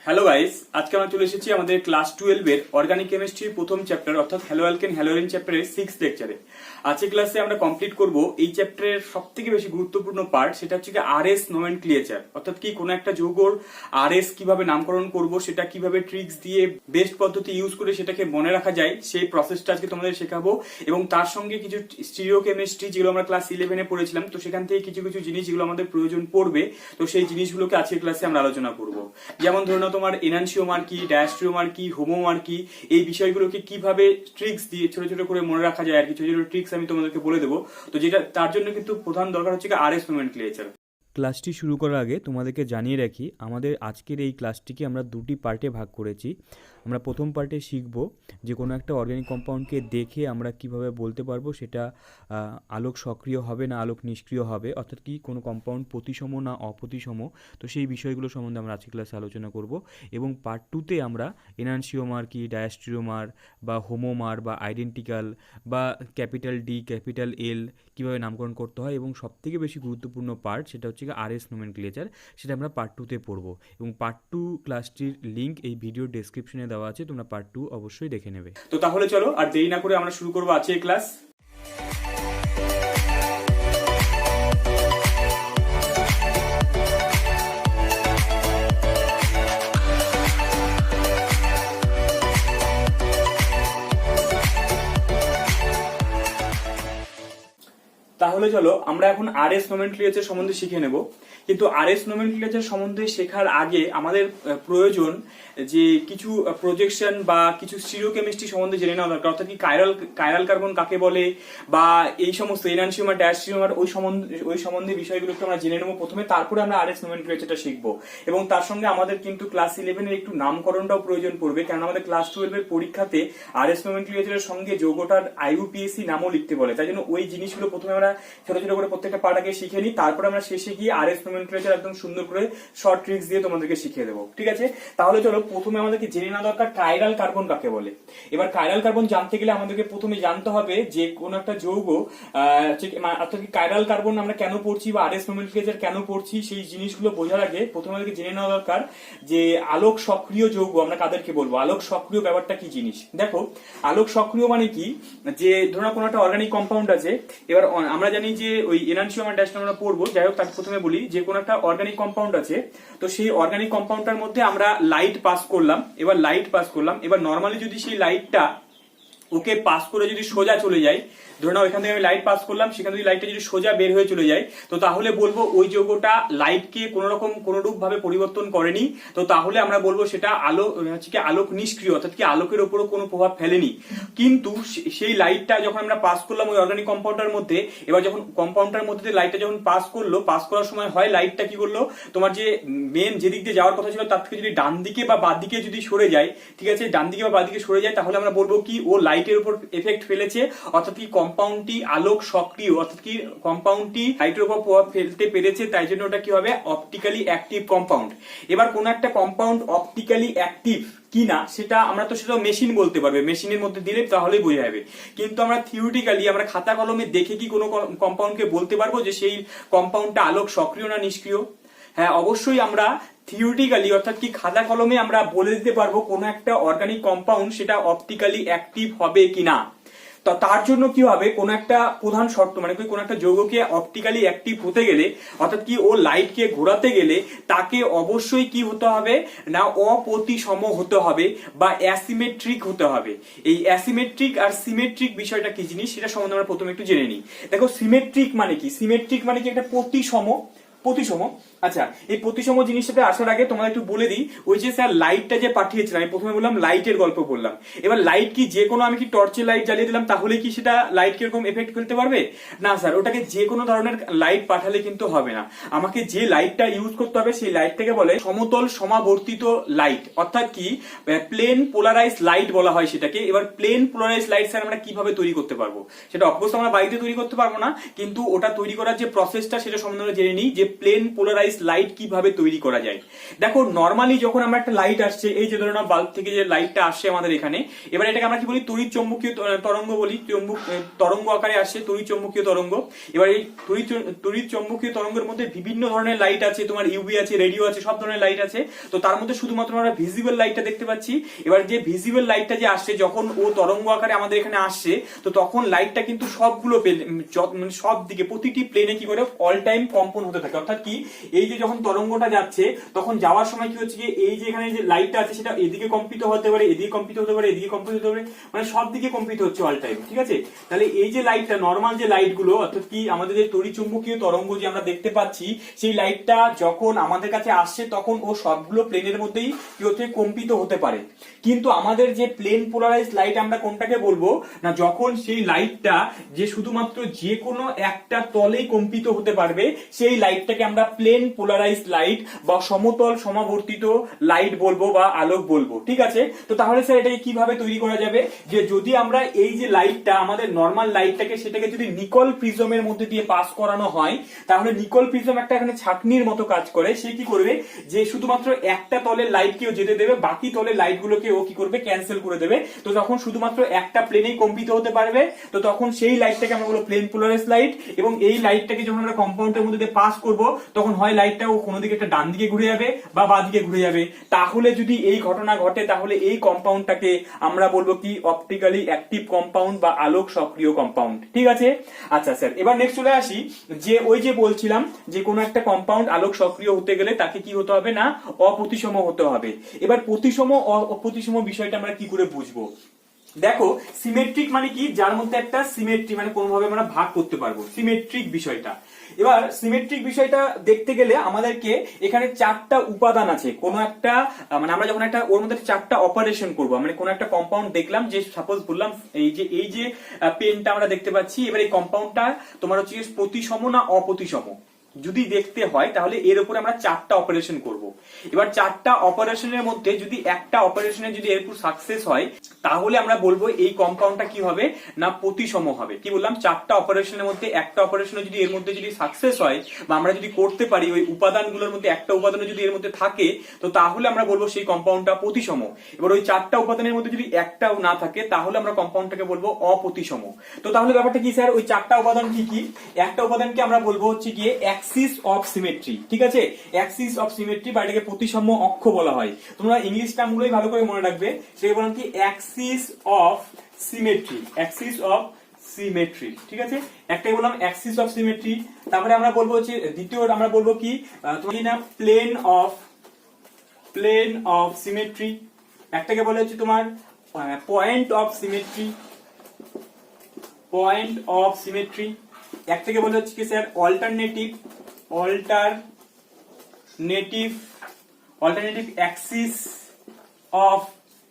Hello guys, আজকে আমরা চলে এসেছি আমাদের ক্লাস 12 এর অর্গানিক কেমিস্ট্রির প্রথম চ্যাপ্টার অর্থাৎ হ্যালো অ্যালকেন হ্যালোরিন চ্যাপ্টারের 6th লেকচারে। আজকে ক্লাসে আমরা কমপ্লিট করব এই চ্যাপ্টারের সবথেকে বেশি গুরুত্বপূর্ণ পার্ট, সেটা হচ্ছে আরএস নোমেনক্লিয়ারচার, অর্থাৎ কি কোনো একটা যৌগর আরএস কিভাবে নামকরণ করব, সেটা কিভাবে ট্রিক্স দিয়ে বেস্ট পদ্ধতি ইউজ করে সেটাকে মনে রাখা যায়, সেই প্রসেসটা আজকে তোমাদের শেখাবো। এবং তার সঙ্গে কিছু স্টিরিও কেমিস্ট্রি যেগুলো আমরা ক্লাস 11-এ পড়েছিলাম, তো সেখান থেকে কিছু কিছু জিনিস যেগুলো আমাদের প্রয়োজন পড়বে, তো সেই জিনিসগুলোকে আজকে ক্লাসে আমরা আলোচনা করব। যেমন ধরে নাও তোমার এনানসিওমার কি, ডায়াস্ট্রিওমার কি, হোমোমার কি, এই বিষয়গুলোকে কিভাবে ট্রিক্স দিয়ে ছোট ছোট করে মনে রাখা যায় আর কি, ছোট ছোট ট্রিক্স আমি তোমাদেরকে বলে দেবো। তো যেটা তার জন্য কিন্তু প্রধান দরকার হচ্ছে আরএস নোমেনক্লিয়ারচার। ক্লাসটি শুরু করার আগে তোমাদেরকে জানিয়ে রাখি, আমাদের আজকের এই ক্লাসটিকে আমরা দুটি পার্টে ভাগ করেছি। আমরা প্রথম পার্টে শিখব যে কোনো একটা অর্গানিক কম্পাউন্ডকে দেখে আমরা কিভাবে বলতে পারবো সেটা আলোক সক্রিয় হবে না আলোক নিষ্ক্রিয় হবে, অর্থাৎ কি কোনো কম্পাউন্ড প্রতিসম না অপ্রতিসম। তো সেই বিষয়গুলো সম্বন্ধে আমরা আজকের ক্লাসে আলোচনা করব। এবং পার্ট 2-তে আমরা এনানসিওমার কি, ডায়াস্ট্রিওমার বা হোমোমার বা আইডেন্টিক্যাল বা ক্যাপিটাল ডি ক্যাপিটাল এল কীভাবে নামকরণ করতে হয়, এবং সবথেকে বেশি গুরুত্বপূর্ণ পার্ট সেটা হচ্ছে আরএস নোমেনক্লিয়ারচার, সেটা আমরা পার্ট 2-তে পড়বো। এবং পার্ট 2 ক্লাসটির লিঙ্ক এই ভিডিও ডেসক্রিপশনে দেওয়া আছে, তোমরা পার্ট 2 অবশ্যই দেখে নেবে। তো তাহলে চলো আর দেরি না করে আমরা শুরু করবো আজকের ক্লাস। তাহলে চলো আমরা এখন আরএস নোমেনক্লিয়ারচার সম্বন্ধে শিখে নেব। কিন্তু আরএস নোমেনক্লিয়ারচার সম্বন্ধে শেখার আগে আমাদের প্রয়োজন যে কিছু প্রজেকশন বা কিছু স্টিরিওকেমিস্ট্রি সম্বন্ধে জেনে নেওয়া দরকার, অর্থাৎ কি কাইরাল কার্বন কাকে বলে বা এই সমস্ত এনানসিওমার ডায়াস্ট্রিওমার ওই সম্বন্ধে বিষয়গুলো একটু আমরা জেনে নেব প্রথমে, তারপরে আমরা আরএস নোমেনক্লিয়ারচারটা শিখবো। এবং তার সঙ্গে আমাদের কিন্তু ক্লাস 11-এর একটু নামকরণটাও প্রয়োজন পড়বে, কারণ আমাদের ক্লাস 12-এর পরীক্ষাতে আরএস নোমেনক্লিয়ারচারের সঙ্গে যৌগটার আইইউপিএসসি নামও লিখতে বলে। তাই জন্য ওই জিনিসগুলো প্রথমে আমরা ছোট ছোট করে প্রত্যেকটা পার্ট আগে শিখে নিই, তারপরে আমরা শেষে গিয়ে আরএস নোমেনক্লিয়ারচার একদম সুন্দর করে শর্ট ট্রিক্স দিয়ে তোমাদেরকে শিখিয়ে দেবো, ঠিক আছে? তাহলে চলো প্রথমে আমাদেরকে জেনে নেওয়া দরকার কাইরাল কার্বন কাকে বলে। এবার কাইরাল কার্বন জানতে গেলে আমাদেরকে প্রথমে জানতে হবে যে কোন একটা যৌগ অর্থাৎ কাইরাল কার্বন আমরা কেন পড়ছি বা আরএস নোমেনক্লিয়ারচার কেন পড়ছি, সেই জিনিসগুলো বোঝার আগে প্রথমে আমাদেরকে জেনে নেওয়া দরকার যে আলোক সক্রিয় যৌগ আমরা কাদেরকে বলবো, আলোক সক্রিয় ব্যাপারটা কি জিনিস। দেখো, আলোক সক্রিয় মানে কি, যে ধরো কোনো একটা অর্গানিক কম্পাউন্ড আছে, এবার আমরা জানি যে ওই এনানসিওমার ডায়াস্ট্রিওমার আমরা পড়বো, যাই হোক তার প্রথমে বলি যে কোনো একটা অর্গানিক কম্পাউন্ড আছে, তো সেই অর্গানিক কম্পাউন্ডটার মধ্যে আমরা লাইট পাস করলাম। এবার নর্মালি যদি সেই লাইটটা ওকে পাস করে যদি সোজা চলে যায়, ধরে নাও এখান থেকে আমি লাইট পাস করলাম, সেখান থেকে লাইটটা যদি সোজা বের হয়ে চলে যায়, তো তাহলে বলবো ওই যৌগটা লাইটকে কোনোরূপ ভাবে পরিবর্তন করেনি, তো তাহলে আমরা বলবো সেটা আলোক নিষ্ক্রিয়, অর্থাৎ কি আলোকের উপরও কোনো প্রভাব ফেলেনি। কিন্তু সেই লাইটটা যখন আমরা পাস করলাম ওই অর্গানিক কম্পাউন্ডার মধ্যে, এবার যখন কম্পাউন্ডার মধ্যে লাইটটা যখন পাস করার সময় হয় লাইটটা কি করলো, তোমার যে মেন যেদিক দিয়ে যাওয়ার কথা ছিল তার থেকে যদি ডান দিকে বা বাঁ দিকে যদি সরে যায়, ঠিক আছে, ডান দিকে বা বাঁ দিকে সরে যায়, তাহলে আমরা বলবো কি ও লাইটের উপর এফেক্ট ফেলেছে, অর্থাৎ কি কম্পাউন্ডটি আলোক সক্রিয়, অর্থাৎ কি কম্পাউন্ডটি লাইটের উপর প্রভাব ফেলতে পেরেছে, তাই জন্য ওটা কি হবে অপটিক্যালি অ্যাক্টিভ কম্পাউন্ড। এবার কোন একটা কম্পাউন্ড অপটিক্যালি অ্যাক্টিভ কিনা সেটা মেশিন বলতে পারবে, মেশিনের মধ্যে দিলে তাহলেই বোঝা যাবে। কিন্তু আমরা থিওরিটিক্যালি আমরা খাতা কলমে দেখে কি কোনো কম্পাউন্ডকে বলতে পারবো যে সেই কম্পাউন্ডটা আলোক সক্রিয় না নিষ্ক্রিয়? হ্যাঁ, অবশ্যই আমরা থিওরিটিক্যালি অর্থাৎ কি খাতা কলমে আমরা বলে দিতে পারবো কোন একটা অর্গানিক কম্পাউন্ড সেটা অপটিক্যালি অ্যাক্টিভ হবে কিনা। তো তার জন্য কি হবে, কোন একটা প্রধান শর্ত, মানে কোন একটা যৌগকে অপটিক্যালি অ্যাক্টিভ হতে গেলে, অর্থাৎ কি ও লাইটকে ঘোরাতে গেলে তাকে অবশ্যই কি হতে হবে না অপ্রতিসম হতে হবে বা অ্যাসিমেট্রিক হতে হবে। এই অ্যাসিমেট্রিক আর সিমেট্রিক বিষয়টা কি জিনিস সেটা সম্বন্ধে আমরা প্রথমে একটু জেনে নিই। দেখো, সিমেট্রিক মানে কি একটা প্রতিসম। আচ্ছা, এই প্রতিসম জিনিসটাতে আসার আগে তোমাদের একটু বলে দিই, ওই যে স্যার লাইটটা যে পাঠিয়েছিলাম, আমি প্রথমে বললাম লাইটের গল্প বললাম। এবার লাইট কি যে কোনো আমি কি টর্চের লাইট জ্বালিয়ে দিলাম তাহলে কি সেটা লাইট কিরকম এফেক্ট ফেলতে পারবে? না স্যার, ওটাকে যে কোনো ধরনের লাইট পাঠালে কিন্তু হবে না। আমাকে যে লাইটটা ইউজ করতে হবে সেই লাইটটাকে বলে সমতল সমাবর্তিত লাইট, অর্থাৎ কি প্লেন পোলারাইজ লাইট বলা হয় সেটাকে। এবার প্লেন পোলারাইজ লাইট স্যার আমরা কিভাবে তৈরি করতে পারবো, সেটা অবশ্যই আমরা বাড়িতে তৈরি করতে পারবো না, কিন্তু ওটা তৈরি করার যে প্রসেসটা সেটা সম্বন্ধে জেনে নিই। যে প্লেন পোলারাইজড লাইট কিভাবে তৈরি করা যায়। দেখো নরমালি যখন আমরা একটা লাইট আসছে, এই যে ধরো না বাল্ব থেকে যে লাইটটা আসছে আমাদের এখানে, এবার এটাকে আমরা কি বলি, তড়িৎ চৌম্বকীয় তরঙ্গ বলি, তরঙ্গ আকারে আসছে তড়িৎ চৌম্বকীয় তরঙ্গ। এবার এই তড়িৎ চৌম্বকীয় তরঙ্গের মধ্যে বিভিন্ন ধরনের লাইট আছে, তোমার ইউভি আছে, রেডিও আছে, সব ধরনের লাইট আছে। তো তার মধ্যে শুধুমাত্র আমরা ভিজিবল লাইটটা দেখতে পাচ্ছি। এবার যে ভিজিবল লাইটটা যে আসছে, যখন ও তরঙ্গ আকারে আমাদের এখানে আসছে, তো তখন লাইটটা কিন্তু সবগুলো মানে সব দিকে প্রতিটি প্লেনে কি করে অল টাইম কম্পন হতে থাকে। অর্থাৎ কি, এই যে যখন তরঙ্গটা যাচ্ছে তখন যাওয়ার সময় কি হচ্ছে কি, এই যে এখানে যে লাইটটা আছে সেটা এদিকে কম্পিত হতে পারে, এদিকে কম্পিত হতে পারে, এদিকে কম্পিত হতে পারে, মানে সব দিকে কম্পিত হচ্ছে অল টাইম। ঠিক আছে, তাহলে এই যে লাইটটা নর্মাল যে লাইট গুলো, অর্থাৎ কি আমাদের যে তড়িৎচুম্বকীয় তরঙ্গ যে আমরা দেখতে পাচ্ছি, সেই লাইটটা যখন আমাদের কাছে আসছে তখন ও সবগুলো প্লেনের মধ্যেই কি হচ্ছে, কম্পিত হতে পারে। কিন্তু আমাদের যে প্লেন পোলারাইজড লাইট আমরা কোনটাকে বলবো না, যখন সেই লাইটটা যে শুধুমাত্র যে কোনো একটা তলেই কম্পিত হতে পারবে, সেই লাইটটাকে আমরা প্লেন পোলারাইজড লাইট বা সমতল সমাবর্তিত লাইট বলবো বা আলোক বলবো। ঠিক আছে, তো তাহলে স্যার এটাকে কিভাবে তৈরি করা যাবে, যে যদি আমরা এই যে লাইটটা আমাদের নর্মাল লাইটটাকে সেটাকে যদি নিকল প্রিজমের মধ্যে দিয়ে পাস করানো হয়, তাহলে নিকল প্রিজম একটা এখানে ছাঁকনির মতো কাজ করে। সে কি করবে, যে শুধুমাত্র একটা তলের লাইটকেও যেতে দেবে, বাকি তলের লাইটগুলোকে ও কি করবে, ক্যান্সেল করে দেবে। তো যখন শুধুমাত্র একটা প্লেনেই কম্পিত হতে পারবে, তো তখন সেই লাইটটাকে আমরা বলবো প্লেন পোলারাইজড লাইট। এবং এই লাইটটাকে যখন আমরা কম্পাউন্ডের মধ্যে দিয়ে পাস করব, তখন হয় লাইটটা ও কোনো দিকে একটা ডান দিকে ঘুরে যাবে বা বাঁ দিকে ঘুরে যাবে। তাহলে যদি এই ঘটনা ঘটে, তাহলে এই কম্পাউন্ডটাকে আমরা বলবো কি, অপটিক্যালি অ্যাক্টিভ কম্পাউন্ড বা আলোক সক্রিয় কম্পাউন্ড। ঠিক আছে, আচ্ছা স্যার এবার নেক্সট চলে আসি, যে ওই যে বলছিলাম যে কোনো একটা কম্পাউন্ড আলোক সক্রিয় হতে গেলে তাকে কি হতে হবে না, অপ্রতিসম হতে হবে। এবার প্রতিসম অপ্রতিসম বিষয়টা আমরা কি করে বুঝবো। দেখো সিমেট্রিক মানে কি, যার মধ্যে একটা সিমেট্রি মানে কোনোভাবে আমরা ভাগ করতে পারবো, সিমেট্রিক বিষয়টা। এবার সিমেট্রিক বিষয়টা দেখতে গেলে আমাদেরকে এখানে চারটা উপাদান আছে, কোন একটা মানে আমরা যখন একটা ওর মধ্যে চারটা অপারেশন করবো, মানে কোন একটা কম্পাউন্ড দেখলাম, যে সাপোজ বললাম এই যে পেনটা আমরা দেখতে পাচ্ছি, এবার এই কম্পাউন্ডটা তোমার হচ্ছে প্রতিসম না অপ্রতিসম যদি দেখতে হয়, তাহলে এর উপরে আমরা চারটা অপারেশন করব। এবার চারটা অপারেশনের মধ্যে যদি একটা অপারেশনে যদি এরপর সাকসেস হয়, তাহলে আমরা বলবো এই কম্পাউন্ডটা কি হবে না, প্রতিসম হবে। কি বললাম, চারটা অপারেশনের মধ্যে একটা অপারেশনে যদি এর মধ্যে যদি সাকসেস হয় বা আমরা যদি করতে পারি, ওই উপাদানগুলোর মধ্যে একটা উপাদান যদি এর মধ্যে থাকে, তো তাহলে আমরা বলবো সেই কম্পাউন্ডটা প্রতিসম। এবার ওই চারটা উপাদানের মধ্যে যদি একটাও না থাকে, তাহলে আমরা কম্পাউন্ডটাকে বলবো অপ্রতিসম। তো তাহলে ব্যাপারটা কি স্যার, ওই চারটা উপাদান কি কি, একটা উপাদানকে আমরা বলবো হচ্ছে গিয়ে অ্যাক্সিস অফ সিমেট্রি। ঠিক আছে, অ্যাক্সিস অফ সিমেট্রি বা এটাকে প্রতিসম অক্ষ বলা হয়। তোমরা ইংলিশ টার্মগুলোই ভালো করে মনে রাখবে। সেটা বললাম কি, Axis of symmetry, axis of symmetry. ঠিক আছে, একটাই বললাম অ্যাক্সিস অফ সিমেট্রি। তারপরে আমরা বলবো হচ্ছে দ্বিতীয়, আমরা বলবো কি, তোমার না প্লেন অফ সিমেট্রি। একটাকে বলে হচ্ছে তোমার point of symmetry, point of symmetry. একটাকে বলে হচ্ছে কি sir alternative Axis of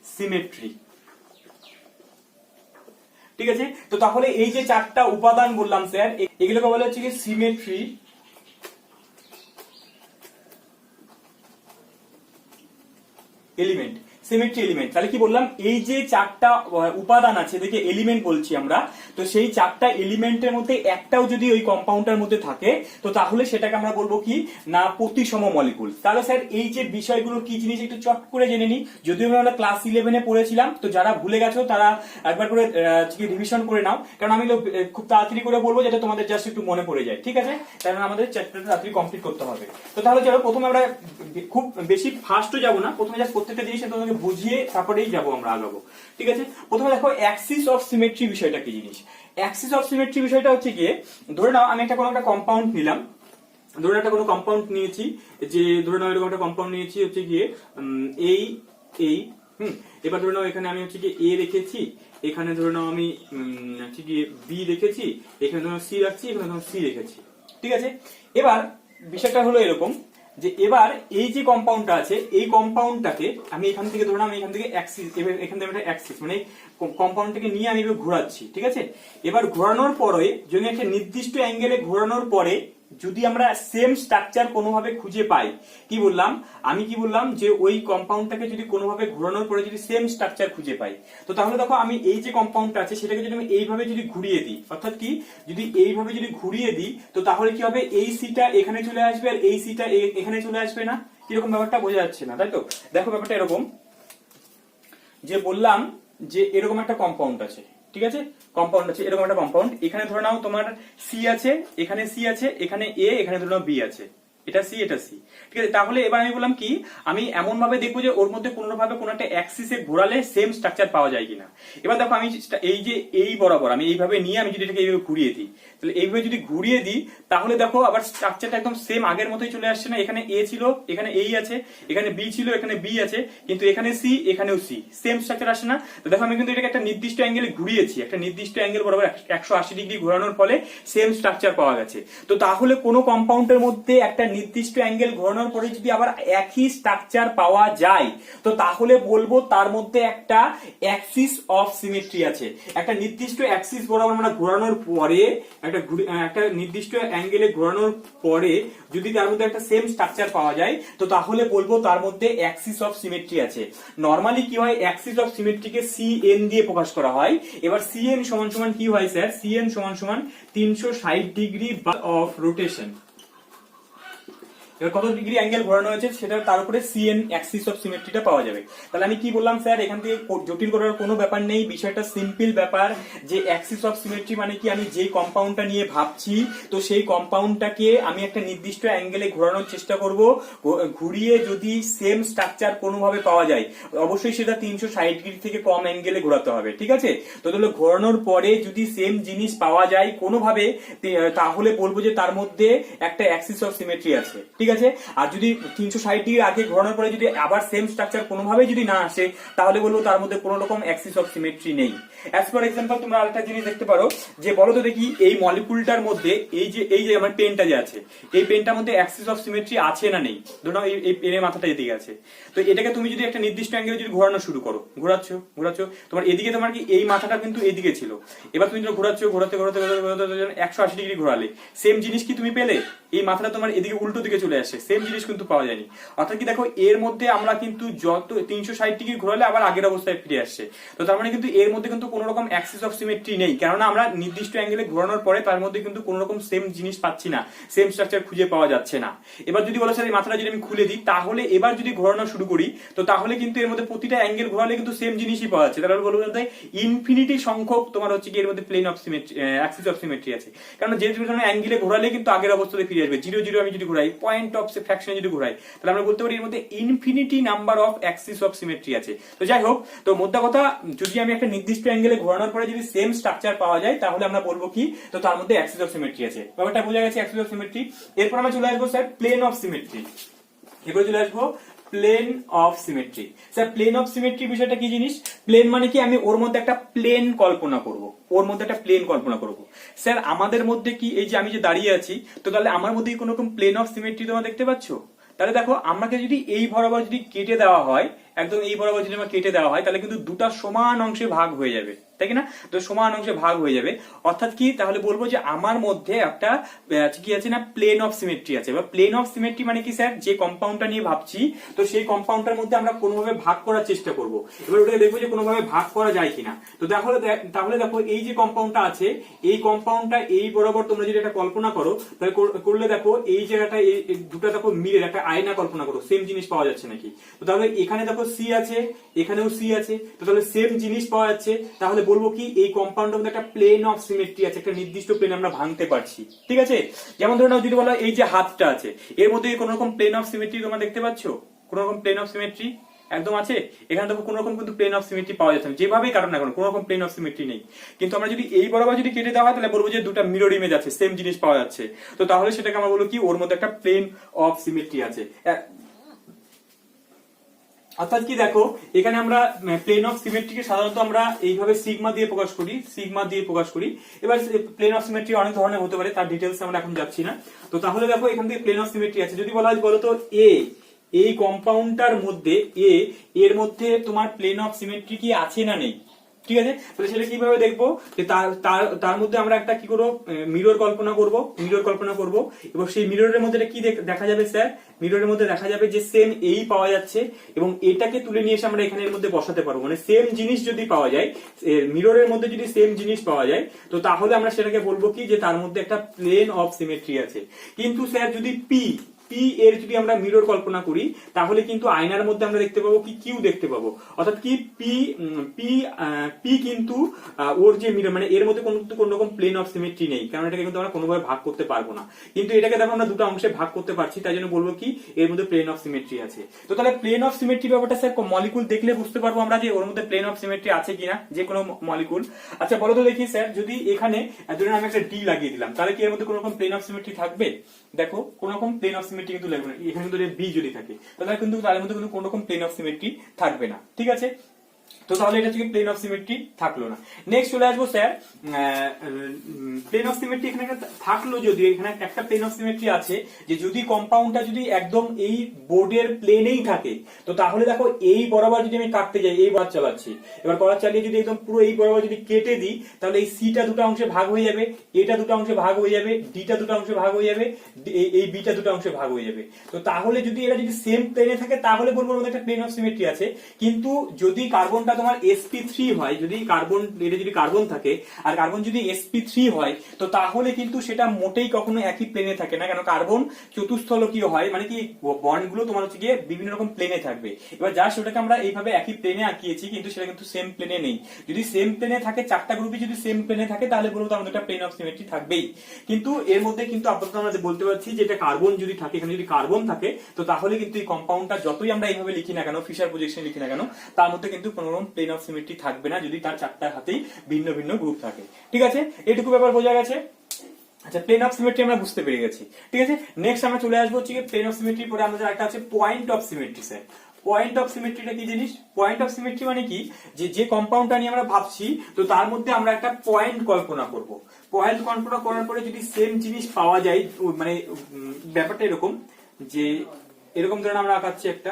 symmetry. ঠিক আছে, তো তাহলে এই যে চারটা উপাদান বললাম স্যার, এগুলোকে বলা হচ্ছে কি সিমেট্রি এলিমেন্ট, সিমেট্রি এলিমেন্ট। তাহলে কি বললাম, এই যে চারটা উপাদান আছে, দেখে এলিমেন্ট বলছি আমরা, তো সেই চারটা এলিমেন্টের মধ্যে একটাও যদি ওই কম্পাউন্ডের মধ্যে থাকে, তো তাহলে সেটাকে আমরা বলবো কি না, প্রতিসম মলিকুল। তাহলে স্যার এই যে বিষয়গুলো কি জিনিস একটু চট করে জেনে নিই। যদিও আমরা ক্লাস 11-এ পড়েছিলাম, তো যারা ভুলে গেছো তারা একবার করে রিভিশন করে নাও, কারণ আমি খুব তাড়াতাড়ি করে বলবো যেটা তোমাদের জাস্ট একটু মনে পড়ে যায়। ঠিক আছে, কারণ আমাদের চ্যাপ্টারটা তাড়াতাড়ি কমপ্লিট করতে হবে। তো তাহলে চলো প্রথমে আমরা খুব বেশি ফাস্টও যাবো না, প্রথমে জাস্ট প্রত্যেকটা জিনিস তোমাকে বুঝিয়ে তারপরেই যাবো, আমরা আগাবো। ঠিক আছে, প্রথমে দেখো অ্যাক্সিস অফ সিমেট্রি বিষয়টা কি জিনিস। অ্যাক্সিস অফ সিমেট্রি বিষয়টা হচ্ছে গিয়ে, ধরে নাও আমি কোনো একটা কম্পাউন্ড নিলাম, ধরে একটা কোনো কম্পাউন্ড নিয়েছি, যে ধরে নাও এরকম একটা কম্পাউন্ড নিয়েছি হচ্ছে গিয়ে এই এবার ধরে নাও এখানে আমি হচ্ছে গিয়ে এ রেখেছি, এখানে ধরে নাও আমি হচ্ছে গিয়ে বি রেখেছি, এখানে ধরো সি রাখছি, এখানে ধরো সি রেখেছি। ঠিক আছে, এবার বিষয়টা হলো এরকম যে এবার এই যে কম্পাউন্ডটা আছে, এই কম্পাউন্ডটাকে আমি এখান থেকে ধরলাম, এখান থেকে অ্যাক্সিস, এখান থেকে একটা অ্যাক্সিস মানে কম্পাউন্ডটাকে নিয়ে আমি এবার ঘোরাচ্ছি। ঠিক আছে, এবার ঘোরানোর পরে যদি একটা নির্দিষ্ট অ্যাঙ্গেলে ঘোরানোর পরে যদি আমরা সেম স্ট্রাকচার কোনোভাবে খুঁজে পাই, কি বললাম আমি, কি বললাম যে ওই কম্পাউন্ডটাকে যদি কোনোভাবে ঘোরানোর পরে যদি সেম স্ট্রাকচার খুঁজে পাই, তো তাহলে দেখো আমি এই যে কম্পাউন্ডটা আছে সেটাকে যদি আমি এইভাবে যদি ঘুরিয়ে দিই, অর্থাৎ কি যদি এইভাবে যদি ঘুরিয়ে দিই, তো তাহলে কি হবে, এই সিটা এখানে চলে আসবে আর এই সিটা এখানে চলে আসবে না? কিরকম ব্যাপারটা বোঝা যাচ্ছে না, তাই তো? দেখো ব্যাপারটা এরকম, যে বললাম যে এরকম একটা কম্পাউন্ড আছে, ঠিক আছে, কম্পাউন্ড আছে, এরকম একটা কম্পাউন্ড, এখানে ধরে নাও তোমার সি আছে, এখানে সি আছে, এখানে এ, এখানে ধরে নাও বি আছে, এটা সি এটা সি, ঠিক আছে। তাহলে এবার আমি বললাম কি, আমি এমন ভাবে দেখবো যে ওর মধ্যে কোনো ভাবে কোনো একটা অ্যাক্সিসে ঘোরালে সেম স্ট্রাকচার পাওয়া যায় কিনা। এবার দেখো আমি এই যে এই বরাবর আমি এইভাবে নিয়ে আমি যদি এটাকে এইভাবে ঘুরিয়ে দিই, তাহলে এইভাবে যদি ঘুরিয়ে দিই, তাহলে দেখো আবার স্ট্রাকচারটা একদম সেম আগের মতোই চলে আসছে না? এখানে এ ছিল, এখানে এই আছে, এখানে বি ছিল, এখানে বি আছে, কিন্তু এখানে সি, এখানেও সি, সেম স্ট্রাকচার আসে না? তো দেখো আমি কিন্তু এটাকে একটা নির্দিষ্ট অ্যাঙ্গেলে ঘুরিয়েছি, একটা নির্দিষ্ট অ্যাঙ্গেল বরাবর 180 ডিগ্রি ঘোরানোর ফলে সেম স্ট্রাকচার পাওয়া গেছে। তো তাহলে কোনো কম্পাউন্ডের মধ্যে একটা নির্দিষ্ট অ্যাঙ্গেল ঘোরানোর পরে যদি আবার একই স্ট্রাকচার পাওয়া যায়, তো তাহলে বলবো তার মধ্যে একটা অ্যাক্সিস অফ সিমেট্রি আছে। একটা নির্দিষ্ট অ্যাক্সিস বরাবর আমরা ঘোরানোর পরে, একটা নির্দিষ্ট অ্যাঙ্গেলে ঘোরানোর পরে যদি তার মধ্যে একটা সেম স্ট্রাকচার পাওয়া যায়, তো তাহলে বলবো তার মধ্যে অ্যাক্সিস অফ সিমেট্রি আছে। নরমালি কি হয়, অ্যাক্সিস অফ সিমেট্রিকে সিএন দিয়ে প্রকাশ করা হয়। এবার সিএন সমান সমান কি হয় স্যার, সিএন সমান সমান 360 ডিগ্রি অফ রোটেশন। এবার কত ডিগ্রি অ্যাঙ্গেল ঘোরানো হয়েছে সেটা তার উপরে সিএন অ্যাক্সিস অফ সিমেট্রিটা পাওয়া যাবে। তাহলে আমি কি বললাম স্যার, এখান থেকে জটিল করার কোনো ব্যাপার নেই, বিষয়টা সিম্পল ব্যাপার, যে অ্যাক্সিস অফ সিমেট্রি মানে কি, আমি যে কম্পাউন্ডটা নিয়ে ভাবছি তো সেই কম্পাউন্ডটাকে আমি একটা নির্দিষ্ট অ্যাঙ্গেলে ঘোরানোর চেষ্টা করব, ঘুরিয়ে যদি সেম স্ট্রাকচার কোনোভাবে পাওয়া যায়, অবশ্যই সেটা 360 ডিগ্রি থেকে কম অ্যাঙ্গেলে ঘোরাতে হবে, ঠিক আছে। তো তাহলে ঘোরানোর পরে যদি সেম জিনিস পাওয়া যায় কোনোভাবে, তাহলে বলবো যে তার মধ্যে একটা অ্যাক্সিস অফ সিমেট্রি আছে, ঠিক আছে। আর যদি 360 ডিগ্রি আগে ঘোরানোর পরে যদি আবার সেম স্ট্রাকচার কোনোভাবে যদি না আসে, তাহলে বলবো তার মধ্যে কোনো রকম অ্যাক্সিস অফ সিমেট্রি নেই। অ্যাজ ফর এক্সাম্পল তোমরা আরেকটা জিনিস দেখতে পারো, যে বলো তো দেখি এই মলিকুলটার মধ্যে এই যে আমার পেনটা যে আছে, এই পেনটার মধ্যে অ্যাক্সিস অফ সিমেট্রি আছে না নেই? ধরো এই পেনের মাথাটা এদিকে আছে, তো এটাকে তুমি যদি একটা নির্দিষ্ট অ্যাঙ্গেলে যদি ঘোরানো শুরু করো, ঘোরাচ্ছ তোমার এদিকে, তোমার কি এই মাথাটা কিন্তু এদিকে ছিল, এবার তুমি যখন ঘোরাচ্ছ, ঘোরাতে 180 ডিগ্রি ঘোরালে সেম জিনিস কি তুমি পেলে? এই মাথাটা তোমার এদিকে উল্টো দিকে চলে আসে, সেম জিনিস কিন্তু পাওয়া যায়নি। অর্থাৎ কি দেখো, এর মধ্যে আমরা কিন্তু যত 360 ডিগ্রি ঘোরালে আবার আগের অবস্থায় ফিরে আসছে, তো তার মানে কিন্তু এর মধ্যে কিন্তু কোনো রকম অ্যাক্সিস অফ সিমেট্রি নেই, কেননা আমরা নির্দিষ্ট অ্যাঙ্গেলে ঘোরানোর পরে তার মধ্যে কিন্তু কোনো রকম সেম জিনিস পাচ্ছি না, সেম স্ট্রাকচার খুঁজে পাওয়া যাচ্ছে না। এবার যদি বলো স্যার এই মাথাটা যদি আমি খুলে দিই, তাহলে এবার যদি ঘোরানো শুরু করি, তো তাহলে কিন্তু এর মধ্যে প্রতিটা অ্যাঙ্গেল ঘোরালে কিন্তু সেম জিনিসই পাওয়া যাচ্ছে। তাহলে বলবো ইনফিনিটি সংখ্যক তোমার হচ্ছে কি এর মধ্যে plane of symmetry, axis of symmetry আছে, কারণ যে ধরনের অ্যাঙ্গেলে ঘোরালে কিন্তু আগের অবস্থাতে ফিরে আসবে। 0 0 আমি যদি ঘোরাই, পয়েন্ট অফ ফ্র্যাকশনে যদি ঘোরাই, তাহলে আমরা বলতে পারি এর মধ্যে infinity number of Axis of symmetry আছে। তো যাই হোক, তো মোদ্দা কথা, যদি আমি একটা নির্দিষ্ট অ্যাঙ্গেলে ঘোরানোর পরে যদি সেম স্ট্রাকচার পাওয়া যায়, তাহলে আমরা বলবো কি, তো তার মধ্যে অ্যাক্সিস অফ সিমেট্রি আছে। ব্যাপারটা বোঝা গেছে, অ্যাক্সিস অফ সিমেট্রি। এরপর আমরা চলে আসবো স্যার প্লেন অফ সিমেট্রি। এরপরে চলে আসবো plane of symmetry. Sir plane of symmetry বিষয়টা কি জিনিস? প্লেন মানে কি, আমি ওর মধ্যে একটা প্লেন কল্পনা করব, ওর মধ্যে একটা প্লেন কল্পনা করব। স্যার আমাদের মধ্যে কি, এই যে আমি যে দাঁড়িয়ে আছি, তো তাহলে আমার মধ্যে কোন রকম প্লেন অফ সিমেট্রি তোমরা দেখতে পাচ্ছ? তাহলে দেখো, আমাকে যদি এই বরাবর যদি কেটে দেওয়া হয়, একদম এই বরাবর যদি আমার কেটে দেওয়া হয়, তাহলে কিন্তু দুটা সমান অংশে ভাগ হয়ে যাবে, তাই না? তো সমান অংশে ভাগ হয়ে যাবে, অর্থাৎ কি, তাহলে বলবো যে আমার মধ্যে একটা কি আছে না, প্লেন অফ সিমেট্রি আছে। বা প্লেন অফ সিমেট্রি মানে কি স্যার, যে কম্পাউন্ডটা নিয়ে ভাবছি, তো সেই কম্পাউন্ডটার মধ্যে আমরা কোনোভাবে ভাগ করার চেষ্টা করব। এবার ওটাকে দেখবো যে কোনোভাবে ভাগ করা যায় কিনা। তো তাহলে দেখো, এই যে কম্পাউন্ডটা আছে, এই কম্পাউন্ডটা এই বরাবর তোমরা যদি একটা কল্পনা করো, তাহলে করলে দেখো এই জায়গাটা, এই দুটো দেখো মিলের একটা আয়না কল্পনা করো, সেম জিনিস পাওয়া যাচ্ছে নাকি? তো তাহলে এখানে দেখো সি আছে, এখানেও সি আছে, তো তাহলে সেম জিনিস পাওয়া যাচ্ছে। তাহলে বলবো কি, এই কম্পাউন্ডের মধ্যে একটা প্লেন অফ সিমেট্রি আছে, একটা নির্দিষ্ট প্লেন আমরা ভাঙতে পারছি, ঠিক আছে। যেমন ধরে নাও, যদি বলা এই যে হাতটা আছে, এর মধ্যে কোন রকম প্লেন অফ সিমেট্রি তোমরা দেখতে পাচ্ছ? কোন রকম প্লেন অফ সিমেট্রি একদম আছে? এখানে দেখো কোন রকম কিন্তু প্লেন অফ সিমেট্রি পাওয়া যাচ্ছে না, যেভাবেই কারণ না কোনো রকম প্লেন অফ সিমেট্রি নেই। কিন্তু আমরা যদি এই বরাবর যদি কেটে দেওয়া হয়, তাহলে বলবো যে দুটো মিরর ইমেজ আছে, সেম জিনিস পাওয়া যাচ্ছে। তো তাহলে সেটাকে আমরা বলবো কি, ওর মধ্যে একটা প্লেন অফ সিমেট্রি আছে। অর্থাৎ কি দেখো, এখানে আমরা প্লেন অফ সিমেট্রিকে সাধারণত আমরা এইভাবে সিগমা দিয়ে প্রকাশ করি। এবার প্লেন অফ সিমেট্রি অনেক ধরনের হতে পারে, তার ডিটেলস আমরা এখন যাচ্ছি না। তো তাহলে দেখো, এখান থেকে প্লেন অফ সিমেট্রি আছে। যদি বলা হয় বলতো এই কম্পাউন্ডটার মধ্যে এর মধ্যে তোমার প্লেন অফ সিমেট্রি কি আছে না নেই? ঠিক আছে, তাহলে সেটা কিভাবে দেখবো যে তার মধ্যে আমরা একটা কি করবো, মিরর কল্পনা করব এবং সেই মিররের মধ্যে কি দেখা যাবে স্যার, মিররের মধ্যে দেখা যাবে যে সেম এই পাওয়া যাচ্ছে এবং এটাকে তুলে নিয়ে এসে আমরা এখানে এর মধ্যে বসাতে পারবো, মানে সেম জিনিস যদি পাওয়া যায়, মিররের মধ্যে যদি সেম জিনিস পাওয়া যায়, তো তাহলে আমরা সেটাকে বলবো কি যে তার মধ্যে একটা প্লেন অফ সিমেট্রি আছে। কিন্তু স্যার যদি পি এর যদি আমরা মিরর কল্পনা করি, তাহলে কিন্তু আয়নার মধ্যে আমরা দেখতে পাবো কি কিউ দেখতে পাবো, অর্থাৎ কি পি কিন্তু ওর যে মিরর, মানে এর মধ্যে কোন রকম প্লেন অফ সিমেট্রি নেই, কারণ এটাকে কিন্তু আমরা কোনোভাবে ভাগ করতে পারবো না। কিন্তু এটাকে দেখো আমরা দুটো অংশে ভাগ করতে পারছি, তাই জন্য বলবো কি এর মধ্যে প্লেন অফ সিমেট্রি আছে। তো তাহলে প্লেন অফ সিমেট্রি ব্যাপারটা স্যার মলিকুল দেখলে বুঝতে পারবো আমরা যে ওর মধ্যে প্লেন অফ সিমেট্রি আছে কিনা, যে কোনো মলিকুল। আচ্ছা বলো তো দেখি স্যার, যদি এখানে ধরুন আমি একটা ডি লাগিয়ে দিলাম, তাহলে কি এর মধ্যে কোনো রকম প্লেন অফ সিমেট্রি থাকবে? দেখো কোন রকম প্লেন অফ সিমেট্রি কিন্তু লাগবে না, এখানে কিন্তু বি যদি থাকে তাহলে কিন্তু তার মধ্যে কিন্তু কোন রকম প্লেন অফ সিমেট্রি থাকবে না। ঠিক আছে, তো তাহলে এটা হচ্ছে প্লেন অফ সিমেট্রি থাকলো না। নেক্সট চলে আসবো স্যার, প্লেন অফ সিমেট্রি এখানে থাকলো, যদি এখানে একটা প্লেন অফ সিমেট্রি আছে যে যদি কম্পাউন্ডটা যদি একদম এই বোর্ডের প্লেনেই থাকে, তো তাহলে দেখো এই বরাবর যদি আমি কাটতে যাই, এই বার চালাচ্ছি, এবার করার চালিয়ে যদি একদম পুরো এই বরাবর যদি কেটে দিই, তাহলে এই সিটা দুটো অংশে ভাগ হয়ে যাবে, এটা দুটো অংশে ভাগ হয়ে যাবে, ডিটা দুটো অংশে ভাগ হয়ে যাবে, এই বিটা দুটো অংশে ভাগ হয়ে যাবে। তো তাহলে যদি এরা যদি সেম প্লেনে থাকে তাহলে বলবো আমাদের একটা প্লেন অফ সিমেট্রি আছে। কিন্তু যদি কার্বনটা তোমার sp3 হয়, যদি কার্বন, এটা যদি কার্বন থাকে আর কার্বন যদি sp3 হয়, তো তাহলে কিন্তু সেটা মোটেই কখনো একই প্লেনে থাকে না, কেন কার্বন চতুস্থলকীয় হয়, মানে কি বন্ড গুলো তোমার হচ্ছে গিয়ে বিভিন্ন রকম প্লেনে থাকবে। এবার জাস্ট ওটাকে আমরা এইভাবে একই প্লেনে আঁকিয়েছি, কিন্তু সেটা কিন্তু সেম প্লেনে নেই। যদি সেম প্লেনে থাকে, চারটা গ্রুপই যদি সেম প্লেনে থাকে, তাহলে বলবো আমাদের একটা প্লেন অফ সিমেট্রি থাকবেই। কিন্তু এর মধ্যে কিন্তু আপাতত আমরা বলতে পারছি যে এটা কার্বন যদি থাকে, এখানে যদি কার্বন থাকে, তো তাহলে কিন্তু এই কম্পাউন্ডটা যতই আমরা এইভাবে লিখি না কেন, ফিশার প্রজেকশন লিখি না কেন, তার মধ্যে কিন্তু কোনো রকম প্লেন অফ সিমেট্রি থাকবে না, যদি তার চারটা হাতেই ভিন্ন ভিন্ন গ্রুপ থাকে। ঠিক আছে, এইটুকু ব্যাপার বোঝা গেছে। আচ্ছা, প্লেন অফ সিমেট্রি আমরা বুঝতে পেরে গেছি। ঠিক আছে, নেক্সট আমরা চলে আসবো হচ্ছে প্লেন অফ সিমেট্রি পরে আমাদের একটা আছে point of symmetry. Sir point of সিমেট্রিটা কি জিনিস? পয়েন্ট অফ সিমেট্রি মানে কি, যে কম্পাউন্ডটা নিয়ে আমরা ভাবছি, তো তার মধ্যে আমরা একটা পয়েন্ট কল্পনা করব। পয়েন্ট কল্পনা করার পরে যদি সেম জিনিস পাওয়া যায়, মানে ব্যাপারটা এরকম যে এরকম ধরনের আমরা আঁকাচ্ছি একটা,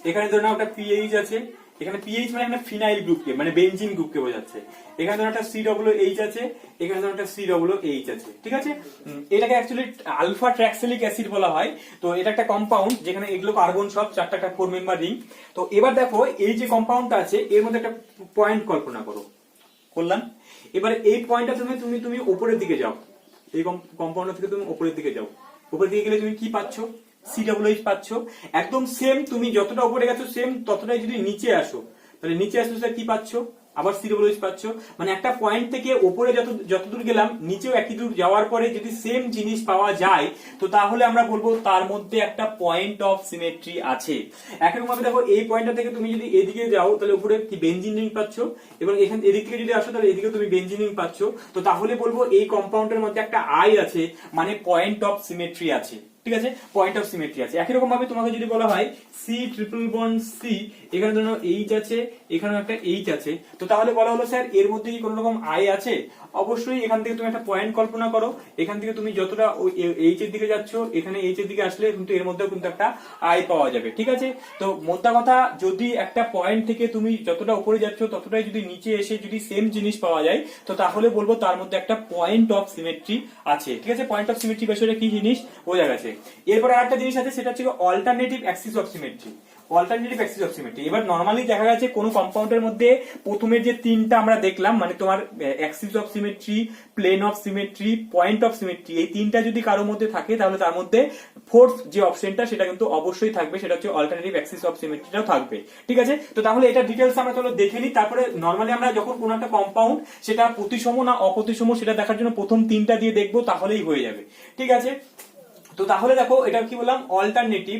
এখানে ধরুন একটা পিএইচ আছে, এখানে পিএইচ মানে এখানে ফিনাইল গ্রুপকে, মানে বেনজিন গ্রুপকে বোঝাচ্ছে। এখানে ধরুন একটা COOH আছে, এখানে ধরুন একটা COOH আছে। ঠিক আছে, এটাকে অ্যাকচুয়ালি আলফা ট্র্যাক্সিলিক অ্যাসিড বলা হয়। তো এটা একটা কম্পাউন্ড যেখানে এগুলো কার্বন সব চারটা 4 মেম্বার রিং। তো এবার দেখো এই যে কম্পাউন্ডটা আছে এর মধ্যে একটা পয়েন্ট কল্পনা করলাম। এবার এই পয়েন্টটা তুমি উপরের দিকে যাও, এই কম্পাউন্ড থেকে তুমি উপরের দিকে যাও, উপরের দিকে গেলে তুমি কি পাচ্ছ? COOH পাচ্ছ। একদম সেম, তুমি যতটা উপরে গেছো সেম ততটাই যদি নিচে আসো, তাহলে নিচে আসলে স্যার কি পাচ্ছ? আবার COOH পাচ্ছ। মানে একটা পয়েন্ট থেকে উপরে যতদূর গেলাম, নিচেও একই দূর যাওয়ার পরে যদি সেম জিনিস পাওয়া যায়, তো তাহলে আমরা বলবো তার মধ্যে একটা পয়েন্ট অফ সিমেট্রি আছে। একরকম ভাবে দেখো, এই পয়েন্টটা থেকে তুমি যদি এদিকে যাও, তাহলে উপরে কি বেনজিন রিং পাচ্ছ, এবং এখান এদিক থেকে যদি আসো তাহলে এদিকে তুমি বেনজিন রিং পাচ্ছ। তো তাহলে বলবো এই কম্পাউন্ডের মধ্যে একটা আই আছে, মানে পয়েন্ট অফ সিমেট্রি আছে। ঠিক আছে, পয়েন্ট অফ সিমেট্রি আছে। একই রকম ভাবে তোমাকে যদি বলা হয় C≡C, এখানে ধরো H আছে, এখানে একটা H আছে, তো তাহলে বলা হলো স্যার এর মধ্যে কি কোনো রকম আই আছে? অবশ্যই। এখান থেকে তুমি একটা পয়েন্ট কল্পনা করো, এখান থেকে তুমি যতটা H এর দিকে যাচ্ছ, এখানে H এর দিকে আসলে কিন্তু এর মধ্যেও কিন্তু একটা আই পাওয়া যাবে। ঠিক আছে, তো মোদ্দা কথা, যদি একটা পয়েন্ট থেকে তুমি যতটা উপরে যাচ্ছ ততটাই যদি নিচে এসে যদি সেম জিনিস পাওয়া যায়, তো তাহলে বলবো তার মধ্যে একটা পয়েন্ট অফ সিমেট্রি আছে। ঠিক আছে, পয়েন্ট অফ সিমেট্রি বিষয়টা কি জিনিস বোঝা গেছে। এরপরে আরেকটা জিনিস আছে, সেটা হচ্ছে alternative Axis of symmetry. Alternative Axis of symmetry, এবার নরমালি দেখা গেছে কোনো কম্পাউন্ডের মধ্যে প্রথমের যে তিনটা আমরা দেখলাম, মানে তোমার axis of symmetry, plane of symmetry, point of symmetry, এই তিনটা যদি কারোর মধ্যে থাকে, তাহলে তার মধ্যে ফোর্থ যে অপশনটা সেটা কিন্তু অবশ্যই থাকবে, সেটা হচ্ছে অল্টারনেটিভ অ্যাক্সিস অফ সিমেট্রিটাও থাকবে। ঠিক আছে, তো তাহলে এটা ডিটেলস আমরা চলো দেখে নিই। তারপরে নরমালি আমরা যখন কোনো একটা কম্পাউন্ড সেটা প্রতিসম না অপ্রতিসম সেটা দেখার জন্য প্রথম তিনটা দিয়ে দেখবো, তাহলেই হয়ে যাবে। ঠিক আছে, তো তাহলে দেখো এটা কি বললাম, alternative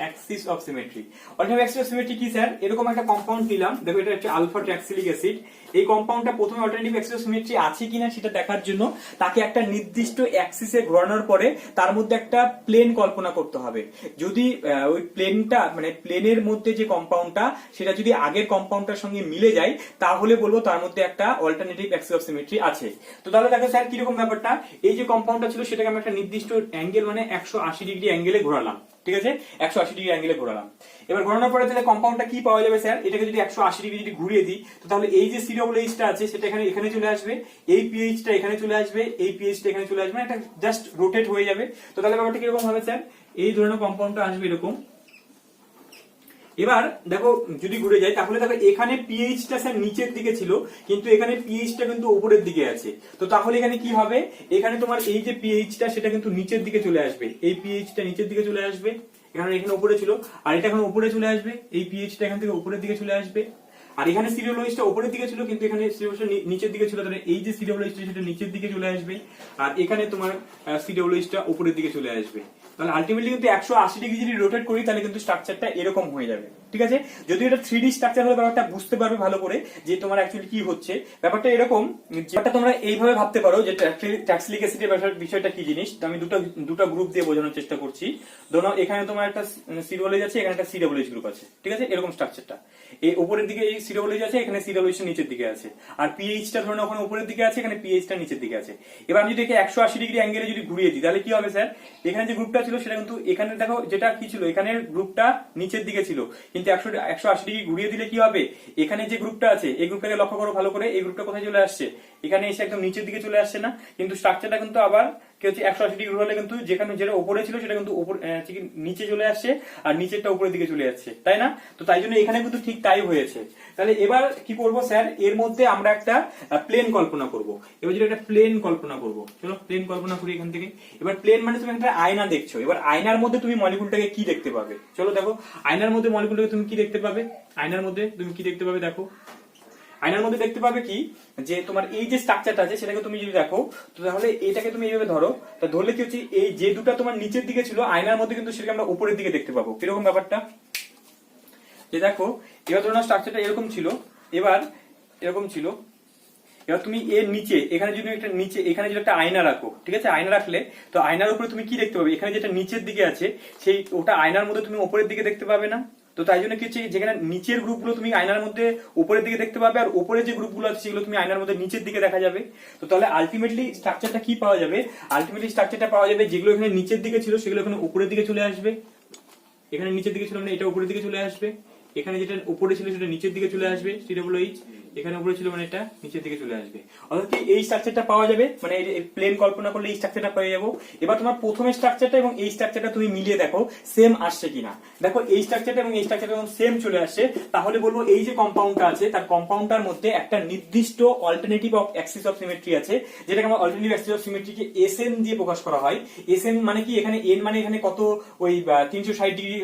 Axis of symmetry. Alternative Axis of symmetry কি স্যার? এরকম একটা কম্পাউন্ড নিলাম, দেখো এটা হচ্ছে আলফা ট্র্যাক্সিলিক অ্যাসিড। এই কম্পাউন্ডটা প্রথমে অল্টারনেটিভ অ্যাক্সিস অফ সিমেট্রি আছে কিনা সেটা দেখার জন্য তাকে একটা নির্দিষ্ট অ্যাক্সিসে ঘোরানোর পরে তার মধ্যে একটা প্লেন কল্পনা করতে হবে। যদি ওই প্লেনটা, মানে প্লেনের মধ্যে যে কম্পাউন্ডটা সেটা যদি আগের কম্পাউন্ডটার সঙ্গে মিলে যায়, তাহলে বলবো তার মধ্যে একটা অল্টারনেটিভ অ্যাক্সিস অফ সিমেট্রি আছে। তো তাহলে দেখো স্যার কিরকম ব্যাপারটা, এই যে কম্পাউন্ডটা ছিল সেটাকে আমি একটা নির্দিষ্ট অ্যাঙ্গেল, মানে 180 ডিগ্রি অ্যাঙ্গেলে ঘোরালাম। ঠিক আছে, 180 ডিগ্রি অ্যাঙ্গেলে ঘোরালাম। এবার ঘোরানোর পরে তাহলে কম্পাউন্ডটা কি পাওয়া যাবে স্যার, এটাকে যদি 180 ডিগ্রি যদি ঘুরিয়ে দিই, তো তাহলে এই যে COOH টা আছে সেটা এখানে চলে আসবে, এই PH টা এখানে চলে আসবে, এই PH টা এখানে চলে আসবে, এটা জাস্ট রোটেট হয়ে যাবে। তো তাহলে ব্যাপারটা কিরকম হবে স্যার, এই ধরনের কম্পাউন্ডটা আসবে এরকম। এবার দেখো যদি ঘুরে যায় তাহলে দেখো এখানে পিএইচ টা স্যার নিচের দিকে ছিল, কিন্তু এখানে পিএইচ টা কিন্তু উপরের দিকে আছে। তো তাহলে এখানে কি হবে, এখানে তোমার এই যে পিএইচ টা সেটা কিন্তু নিচের দিকে চলে আসবে, এই পিএইচ টা নিচের দিকে চলে আসবে, এখানে উপরে ছিল, আর এটা এখন উপরে চলে আসবে, এই পিএইচ টা এখান থেকে উপরের দিকে চলে আসবে। আর এখানে COOH টা উপরের দিকে ছিল, কিন্তু এখানে COOH টা নিচের দিকে ছিল, তাহলে এই যে COOH টা সেটা নিচের দিকে চলে আসবে, আর এখানে তোমার COOH টা উপরের দিকে চলে আসবে। তাহলে আলটিমেটলি কিন্তু 180 ডিগ্রি যদি রোটেট করি তাহলে কিন্তু স্ট্রাকচারটা এরকম হয়ে যাবে। ঠিক আছে, যদি এটা 3D স্ট্রাকচার হলে ব্যাপারটা বুঝতে পারবে ভালো করে যে তোমার অ্যাকচুয়ালি কি হচ্ছে। ব্যাপারটা এরকম, যেটা তোমরা এইভাবে ভাবতে পারো যে ট্যাক্সিলিক অ্যাসিডের বিষয়টা কি জিনিস। তো আমি দুটো গ্রুপ দিয়ে বোঝানোর চেষ্টা করছি। ধরো এখানে তোমার একটা COOH আছে, এখানে একটা COOH গ্রুপ আছে, ঠিক আছে, এরকম স্ট্রাকচারটা। এই উপরের দিকে এই COOH আছে, এখানে COOH নিচের দিকে আছে, আর PH টা ধরো ওখানে উপরের দিকে আছে, এখানে PH টা নিচের দিকে আছে। এবার আমি যদি 180 ডিগ্রি অ্যাঙ্গেলে যদি ঘুরিয়ে দিই তাহলে কি হবে স্যার, এখানে যে গ্রুপটা ছিল সেটা কিন্তু এখানে দেখো যেটা কি ছিল, এখানে গ্রুপটা নিচের দিকে ছিল, কিন্তু 180 ডিগ্রি ঘুরিয়ে দিলে কি হবে, এখানে যে গ্রুপটা আছে এই গ্রুপটাকে লক্ষ্য করো ভালো করে, এই গ্রুপটা কোথায় চলে আসছে, এখানে এসে একদম নিচের দিকে চলে আসছে না, কিন্তু স্ট্রাকচারটা কিন্তু আবার কি হচ্ছে 180 ডিগ্রি ঘুরালে কিন্তু যেখানে যেটা উপরে ছিল সেটা কিন্তু নিচে চলে আসছে, আর নিচেরটা উপরের দিকে চলে যাচ্ছে, তাই না? তো তাই জন্য এখানে কিন্তু ঠিক তাই হয়েছে। তাহলে এবার কি করব স্যার, এর মধ্যে আমরা একটা প্লেন কল্পনা করব। এবার যদি একটা প্লেন কল্পনা করব, চলো প্লেন কল্পনা করি এখান থেকে। এবার প্লেন মানে তুমি একটা আয়না দেখছো, এবার আয়নার মধ্যে তুমি মলিকুলটাকে কি দেখতে পাবে, চলো দেখো আয়নার মধ্যে মলিকুলটাকে তুমি কি দেখতে পাবে, আয়নার মধ্যে তুমি কি দেখতে পাবে, দেখো আয়নার মধ্যে দেখতে পাবে কি, যে তোমার এই যে স্ট্রাকচারটা আছে সেটাকে তুমি যদি দেখো, তো তাহলে এটাকে তুমি এইভাবে ধরো, তা ধরলে কি হচ্ছে এই যে দুটো তোমার নিচের দিকে ছিল আয়নার মধ্যে, কিন্তু সেটাকে আমরা উপরের দিকে দেখতে পাবো। কিরকম ব্যাপারটা, যে দেখো এবার ধরো স্ট্রাকচারটা এরকম ছিল, এবার এরকম ছিল, এবার তুমি এর নিচে এখানে যদি একটা নিচে এখানে যদি একটা আয়না রাখো, ঠিক আছে, আয়না রাখলে তো আয়নার উপরে তুমি কি দেখতে পাবে, এখানে যেটা নিচের দিকে আছে সেই ওটা আয়নার মধ্যে তুমি উপরের দিকে দেখতে পাবে না। তো তাই জন্য কি হচ্ছে, যেখানে নিচের গ্রুপগুলো তুমি আয়নার মধ্যে উপরের দিকে দেখতে পাবে, আর উপরে যে গ্রুপগুলো আছে সেগুলো তুমি আয়নার মধ্যে নিচের দিকে দেখা যাবে। তো তাহলে আলটিমেটলি স্ট্রাকচারটা কি পাওয়া যাবে, আলটিমেটলি স্ট্রাকচারটা পাওয়া যাবে যেগুলো এখানে নিচের দিকে ছিল সেগুলো এখানে উপরের দিকে চলে আসবে, এখানে নিচের দিকে ছিল মানে এটা উপরের দিকে চলে আসবে, এখানে যেটা উপরে ছিল সেটা নিচের দিকে চলে আসবে, COOH এখানে উপরে ছিল মানে এটা নিচের দিকে চলে আসবে। অর্থাৎ এই স্ট্রাকচারটা পাওয়া যাবে, মানে প্লেন কল্পনা করলে এই স্ট্রাকচারটা পেয়ে যাবো। এবার তোমার প্রথমে স্ট্রাকচারটা এবং এই স্ট্রাকচারটা তুমি মিলিয়ে দেখো সেম আসছে কিনা। দেখো এই স্ট্রাকচারটা এবং এই স্ট্রাকচারটা যখন সেম চলে আসছে তাহলে বলবো এই যে কম্পাউন্ডটা আছে তার কম্পাউন্ডটার মধ্যে একটা নির্দিষ্ট alternative of Axis of symmetry আছে, যেটাকে আমরা অল্টারনেটিভ অ্যাক্সিস অফ সিমেট্রিকে SN দিয়ে প্রকাশ করা হয়। SN মানে কি, এখানে N মানে এখানে কত ওই 360 ডিগ্রি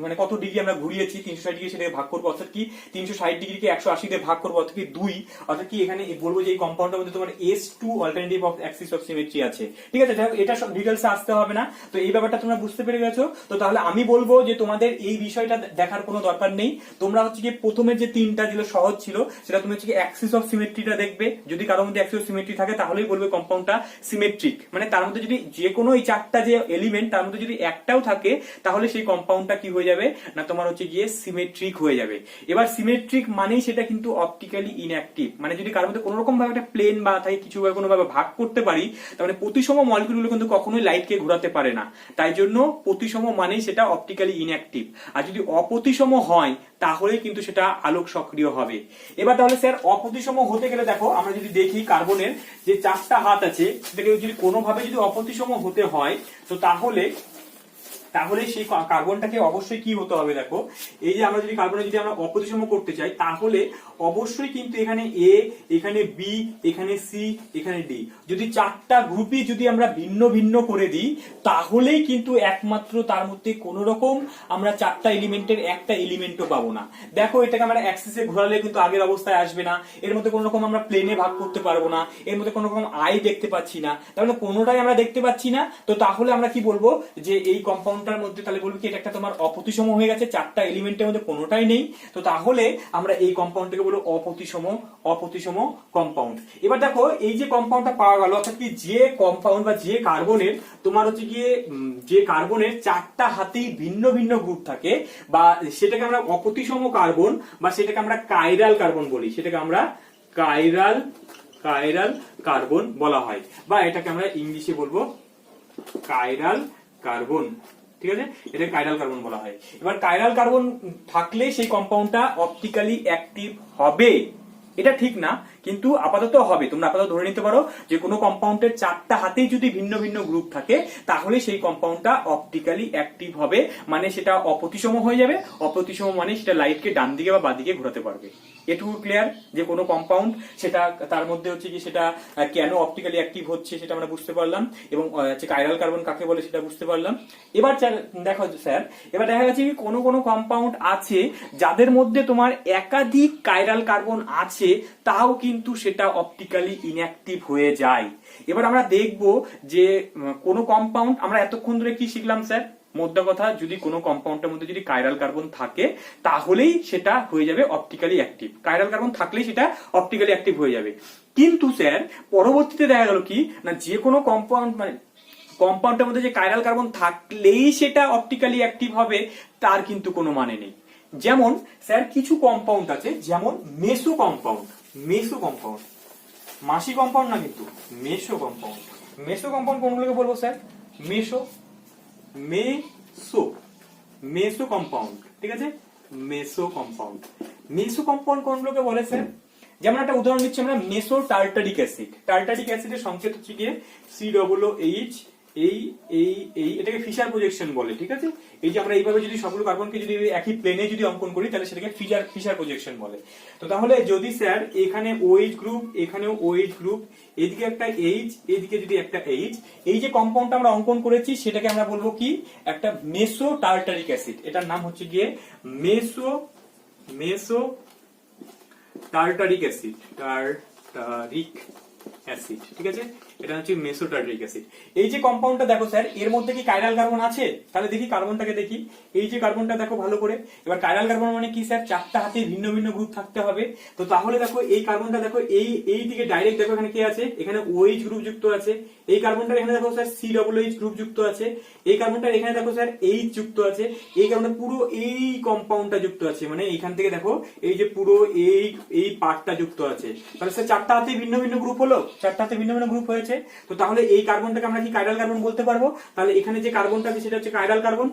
মানে কত ডিগ্রি আমরা ঘুরিয়েছি, 360 ডিগ্রি সেটাকে ভাগ করবো, অর্থাৎ কি 360 ডিগ্রিকে 180 দিয়ে ভাগ করবো, অর্থাৎ কি 2, অর্থাৎ কি এখানে বলবো যে এই কম্পাউন্ডের মধ্যে তোমার S2 alternative of Axis of symmetry আছে। ঠিক আছে, এটা সব ডিটেইলসে আসতে হবে না, তো এই ব্যাপারটা তোমরা বুঝতে পেরে গেছো। তো তাহলে আমি বলবো যে তোমাদের এই বিষয়টা দেখার কোনো দরকার নেই, তোমরা হচ্ছে কি প্রথমে যে তিনটা যেগুলো সহজ ছিল সেটা তুমি হচ্ছে কি অ্যাক্সিস অফ সিমেট্রিটা দেখবে, যদি কারোর মধ্যে অ্যাক্সিস অফ সিমেট্রি থাকে তাহলেই বলবে কম্পাউন্ডটা সিমেট্রিক, মানে তার মধ্যে যদি যে কোনো এই চারটা যে এলিমেন্ট তার মধ্যে যদি একটাও থাকে তাহলে সেই কম্পাউন্ডটা কি হয়ে যাবে না, তোমার হচ্ছে গিয়ে সিমেট্রিক হয়ে যাবে। এবার সিমেট্রিক মানেই সেটা কিন্তু অপটিক্যালি ইনঅ্যাক্টিভ, মানে যদি কারোর মধ্যে কোনো রকম ভাবে একটা প্লেন বা তাই কিছু কোনো ভাবে ভাগ করতে পারি, তার মানে প্রতিসম মলিকুলগুলো কিন্তু কখনোই লাইটকে ঘোরাতে পারে না, তাই জন্য প্রতিসম মানেই সেটা অপটিক্যালি ইনঅ্যাক্টিভ। আর যদি অপ্রতিসম হয় তাহলে কিন্তু সেটা আলোক সক্রিয় হবে। এবার তাহলে স্যার অপ্রতিসম হতে গেলে দেখো আমরা যদি দেখি কার্বনের যে চারটা হাত আছে সেটাকে যদি কোনোভাবে যদি অপ্রতিসম হতে হয় তো তাহলে সেই কার্বনটাকে অবশ্যই কি হতে হবে, দেখো এই যে আমরা যদি কার্বনে যদি আমরা অপ্রতিসম করতে চাই তাহলে অবশ্যই কিন্তু এখানে A, এখানে B, এখানে C, এখানে D, যদি চারটা গ্রুপই যদি আমরা ভিন্ন ভিন্ন করে দিই তাহলেই কিন্তু একমাত্র তার মধ্যে কোন রকম আমরা চারটা এলিমেন্টের একটা এলিমেন্টও পাবো না। দেখো এটাকে আমরা অ্যাক্সিসে ঘোরালে কিন্তু আগের অবস্থায় আসবে না, এর মধ্যে কোন রকম আমরা প্লেনে ভাগ করতে পারবো না, এর মধ্যে কোন রকম আই দেখতে পাচ্ছি না, তাহলে কোনোটাই আমরা দেখতে পাচ্ছি না। তো তাহলে আমরা কি বলবো যে এই কম্পাউন্ডটার মধ্যে তাহলে বলবো কি এটা একটা তোমার অপ্রতিসম হয়ে গেছে, চারটা এলিমেন্টের মধ্যে কোনোটাই নেই, তো তাহলে আমরা এই কম্পাউন্ডটাকে বলবো অপ্রতিসম কম্পাউন্ড। এবার দেখো এই যে কম্পাউন্ডটা পাওয়া গেল, অর্থাৎ কি যে কম্পাউন্ড বা যে কার্বনের তোমার হচ্ছে গিয়ে যে কার্বনের চারটা হাতেই ভিন্ন ভিন্ন গ্রুপ থাকে বা সেটাকে আমরা অপ্রতিসম কার্বন বা সেটাকে আমরা কাইরাল কার্বন বলি, সেটাকে আমরা কাইরাল কার্বন বলা হয়, বা এটাকে আমরা ইংলিশে বলবো কাইরাল কার্বন। ঠিক আছে, এটা কাইরাল কার্বন বলা হয়। এবার কাইরাল কার্বন থাকলে সেই কম্পাউন্ডটা অপটিক্যালি অ্যাক্টিভ হবে, এটা ঠিক না, কিন্তু আপাতত হবে। তোমরা আপাতত ধরে নিতে পারো যে কোনো কম্পাউন্ডের চারটা হাতেই যদি ভিন্ন ভিন্ন গ্রুপ থাকে তাহলে সেই কম্পাউন্ডটা অপটিক্যালি অ্যাক্টিভ হবে, মানে সেটা অপ্রতিসম হয়ে যাবে। অপ্রতিসম মানে সেটা লাইটকে ডান দিকে বা বাদিকে ঘোরাতে পারবে। এটুকু ক্লিয়ার যে কোনো কম্পাউন্ড সেটা তার মধ্যে হচ্ছে কি সেটা কেন অপটিক্যালি অ্যাক্টিভ হচ্ছে সেটা আমরা বুঝতে পারলাম, এবং কাইরাল কার্বন কাকে বলে সেটা বুঝতে পারলাম। এবার দেখো স্যার, এবার দেখা যাচ্ছে কি কোনো কোনো কম্পাউন্ড আছে যাদের মধ্যে তোমার একাধিক কাইরাল কার্বন আছে, তাও কিন্তু সেটা অপটিক্যালি ইনঅ্যাক্টিভ হয়ে যায়। এবার আমরা দেখব যে কোনো কম্পাউন্ড, আমরা এতক্ষণ ধরে কি শিখলাম স্যার, মোদ্দা কথা, যদি কোনো কম্পাউন্ডের মধ্যে যদি কাইরাল কার্বন থাকে তাহলেই সেটা হয়ে যাবে অপটিক্যালি অ্যাক্টিভ। কাইরাল কার্বন থাকলেই সেটা অপটিক্যালি অ্যাক্টিভ হয়ে যাবে। কিন্তু স্যার পরবর্তীতে দেখা গেল কি না, যে কোনো কম্পাউন্ড মানে কম্পাউন্ডের মধ্যে যে কাইরাল কার্বন থাকলেই সেটা অপটিক্যালি অ্যাক্টিভ হবে তার কিন্তু কোনো মানে নেই। যেমন স্যার কিছু কম্পাউন্ড আছে, যেমন মেসো কম্পাউন্ড, মেসো কম্পাউন্ড, মাসি কম্পাউন্ড না কিন্তু মেসো কম্পাউন্ড। মেসো কম্পাউন্ড কোনগুলোকে বলবো স্যার, মেসো মেসো মেসো কম্পাউন্ড, ঠিক আছে, মেসো কম্পাউন্ড। মেসো কম্পাউন্ড কোনগুলোকে বলে স্যার, যেমন একটা উদাহরণ দিচ্ছি আমরা, মেসো টার্টারিক অ্যাসিড। টার্টারিক অ্যাসিডের সংকেত হচ্ছে গিয়ে COOH, এটাকে ফিশার প্রজেকশন বলে, ঠিক আছে। এই যে আমরা এইভাবে যদি সবগুলো কার্বনকে যদি একই প্লেনে যদি অঙ্কন করি তাহলে সেটাকে ফিশার প্রজেকশন বলে। তো তাহলে যদি স্যার এখানে OH গ্রুপ, এখানেও OH গ্রুপ, এদিকে একটা H, এদিকে যদি একটা H, এই যে কম্পাউন্ডটা আমরা অঙ্কন করেছি সেটাকে আমরা বলবো কি, একটা মেসো টার্টারিক অ্যাসিড। এটার নাম হচ্ছে গিয়ে মেসো টার্টারিক অ্যাসিড, টার্টারিক অ্যাসিড, ঠিক আছে, এটা হচ্ছে মেসো টার্টারিক অ্যাসিড। এই যে কম্পাউন্ডটা দেখো স্যার, এর মধ্যে কি কাইরাল কার্বন আছে? তাহলে দেখি কার্বনটাকে দেখি, এই যে কার্বনটা দেখো ভালো করে। এবার কাইরাল কার্বন মানে কি স্যার, চারটা হাতে ভিন্ন ভিন্ন গ্রুপ থাকতে হবে। তো তাহলে দেখো এই কার্বনটা দেখো, এই দিকে ডাইরেক্ট দেখো এখানে কি আছে, এখানে OH গ্রুপ যুক্ত আছে। এই কার্বনটার এখানে দেখো স্যার COOH গ্রুপ যুক্ত আছে। এই কার্বনটার এখানে দেখো স্যার H যুক্ত আছে। এই কার্বনটা পুরো এই কম্পাউন্ডটা যুক্ত আছে, মানে এইখান থেকে দেখো এই যে পুরো এই পার্টটা যুক্ত আছে। তাহলে স্যার চারটা হাতে ভিন্ন ভিন্ন গ্রুপ হলো, চারটা হাতে ভিন্ন ভিন্ন গ্রুপ হয়েছে। তো তাহলে এই কার্বনটাকে আমরা কি কাইরাল কার্বন বলতে পারবো। তাহলে এখানে যে কার্বনটা আছে সেটা হচ্ছে কাইরাল কার্বন,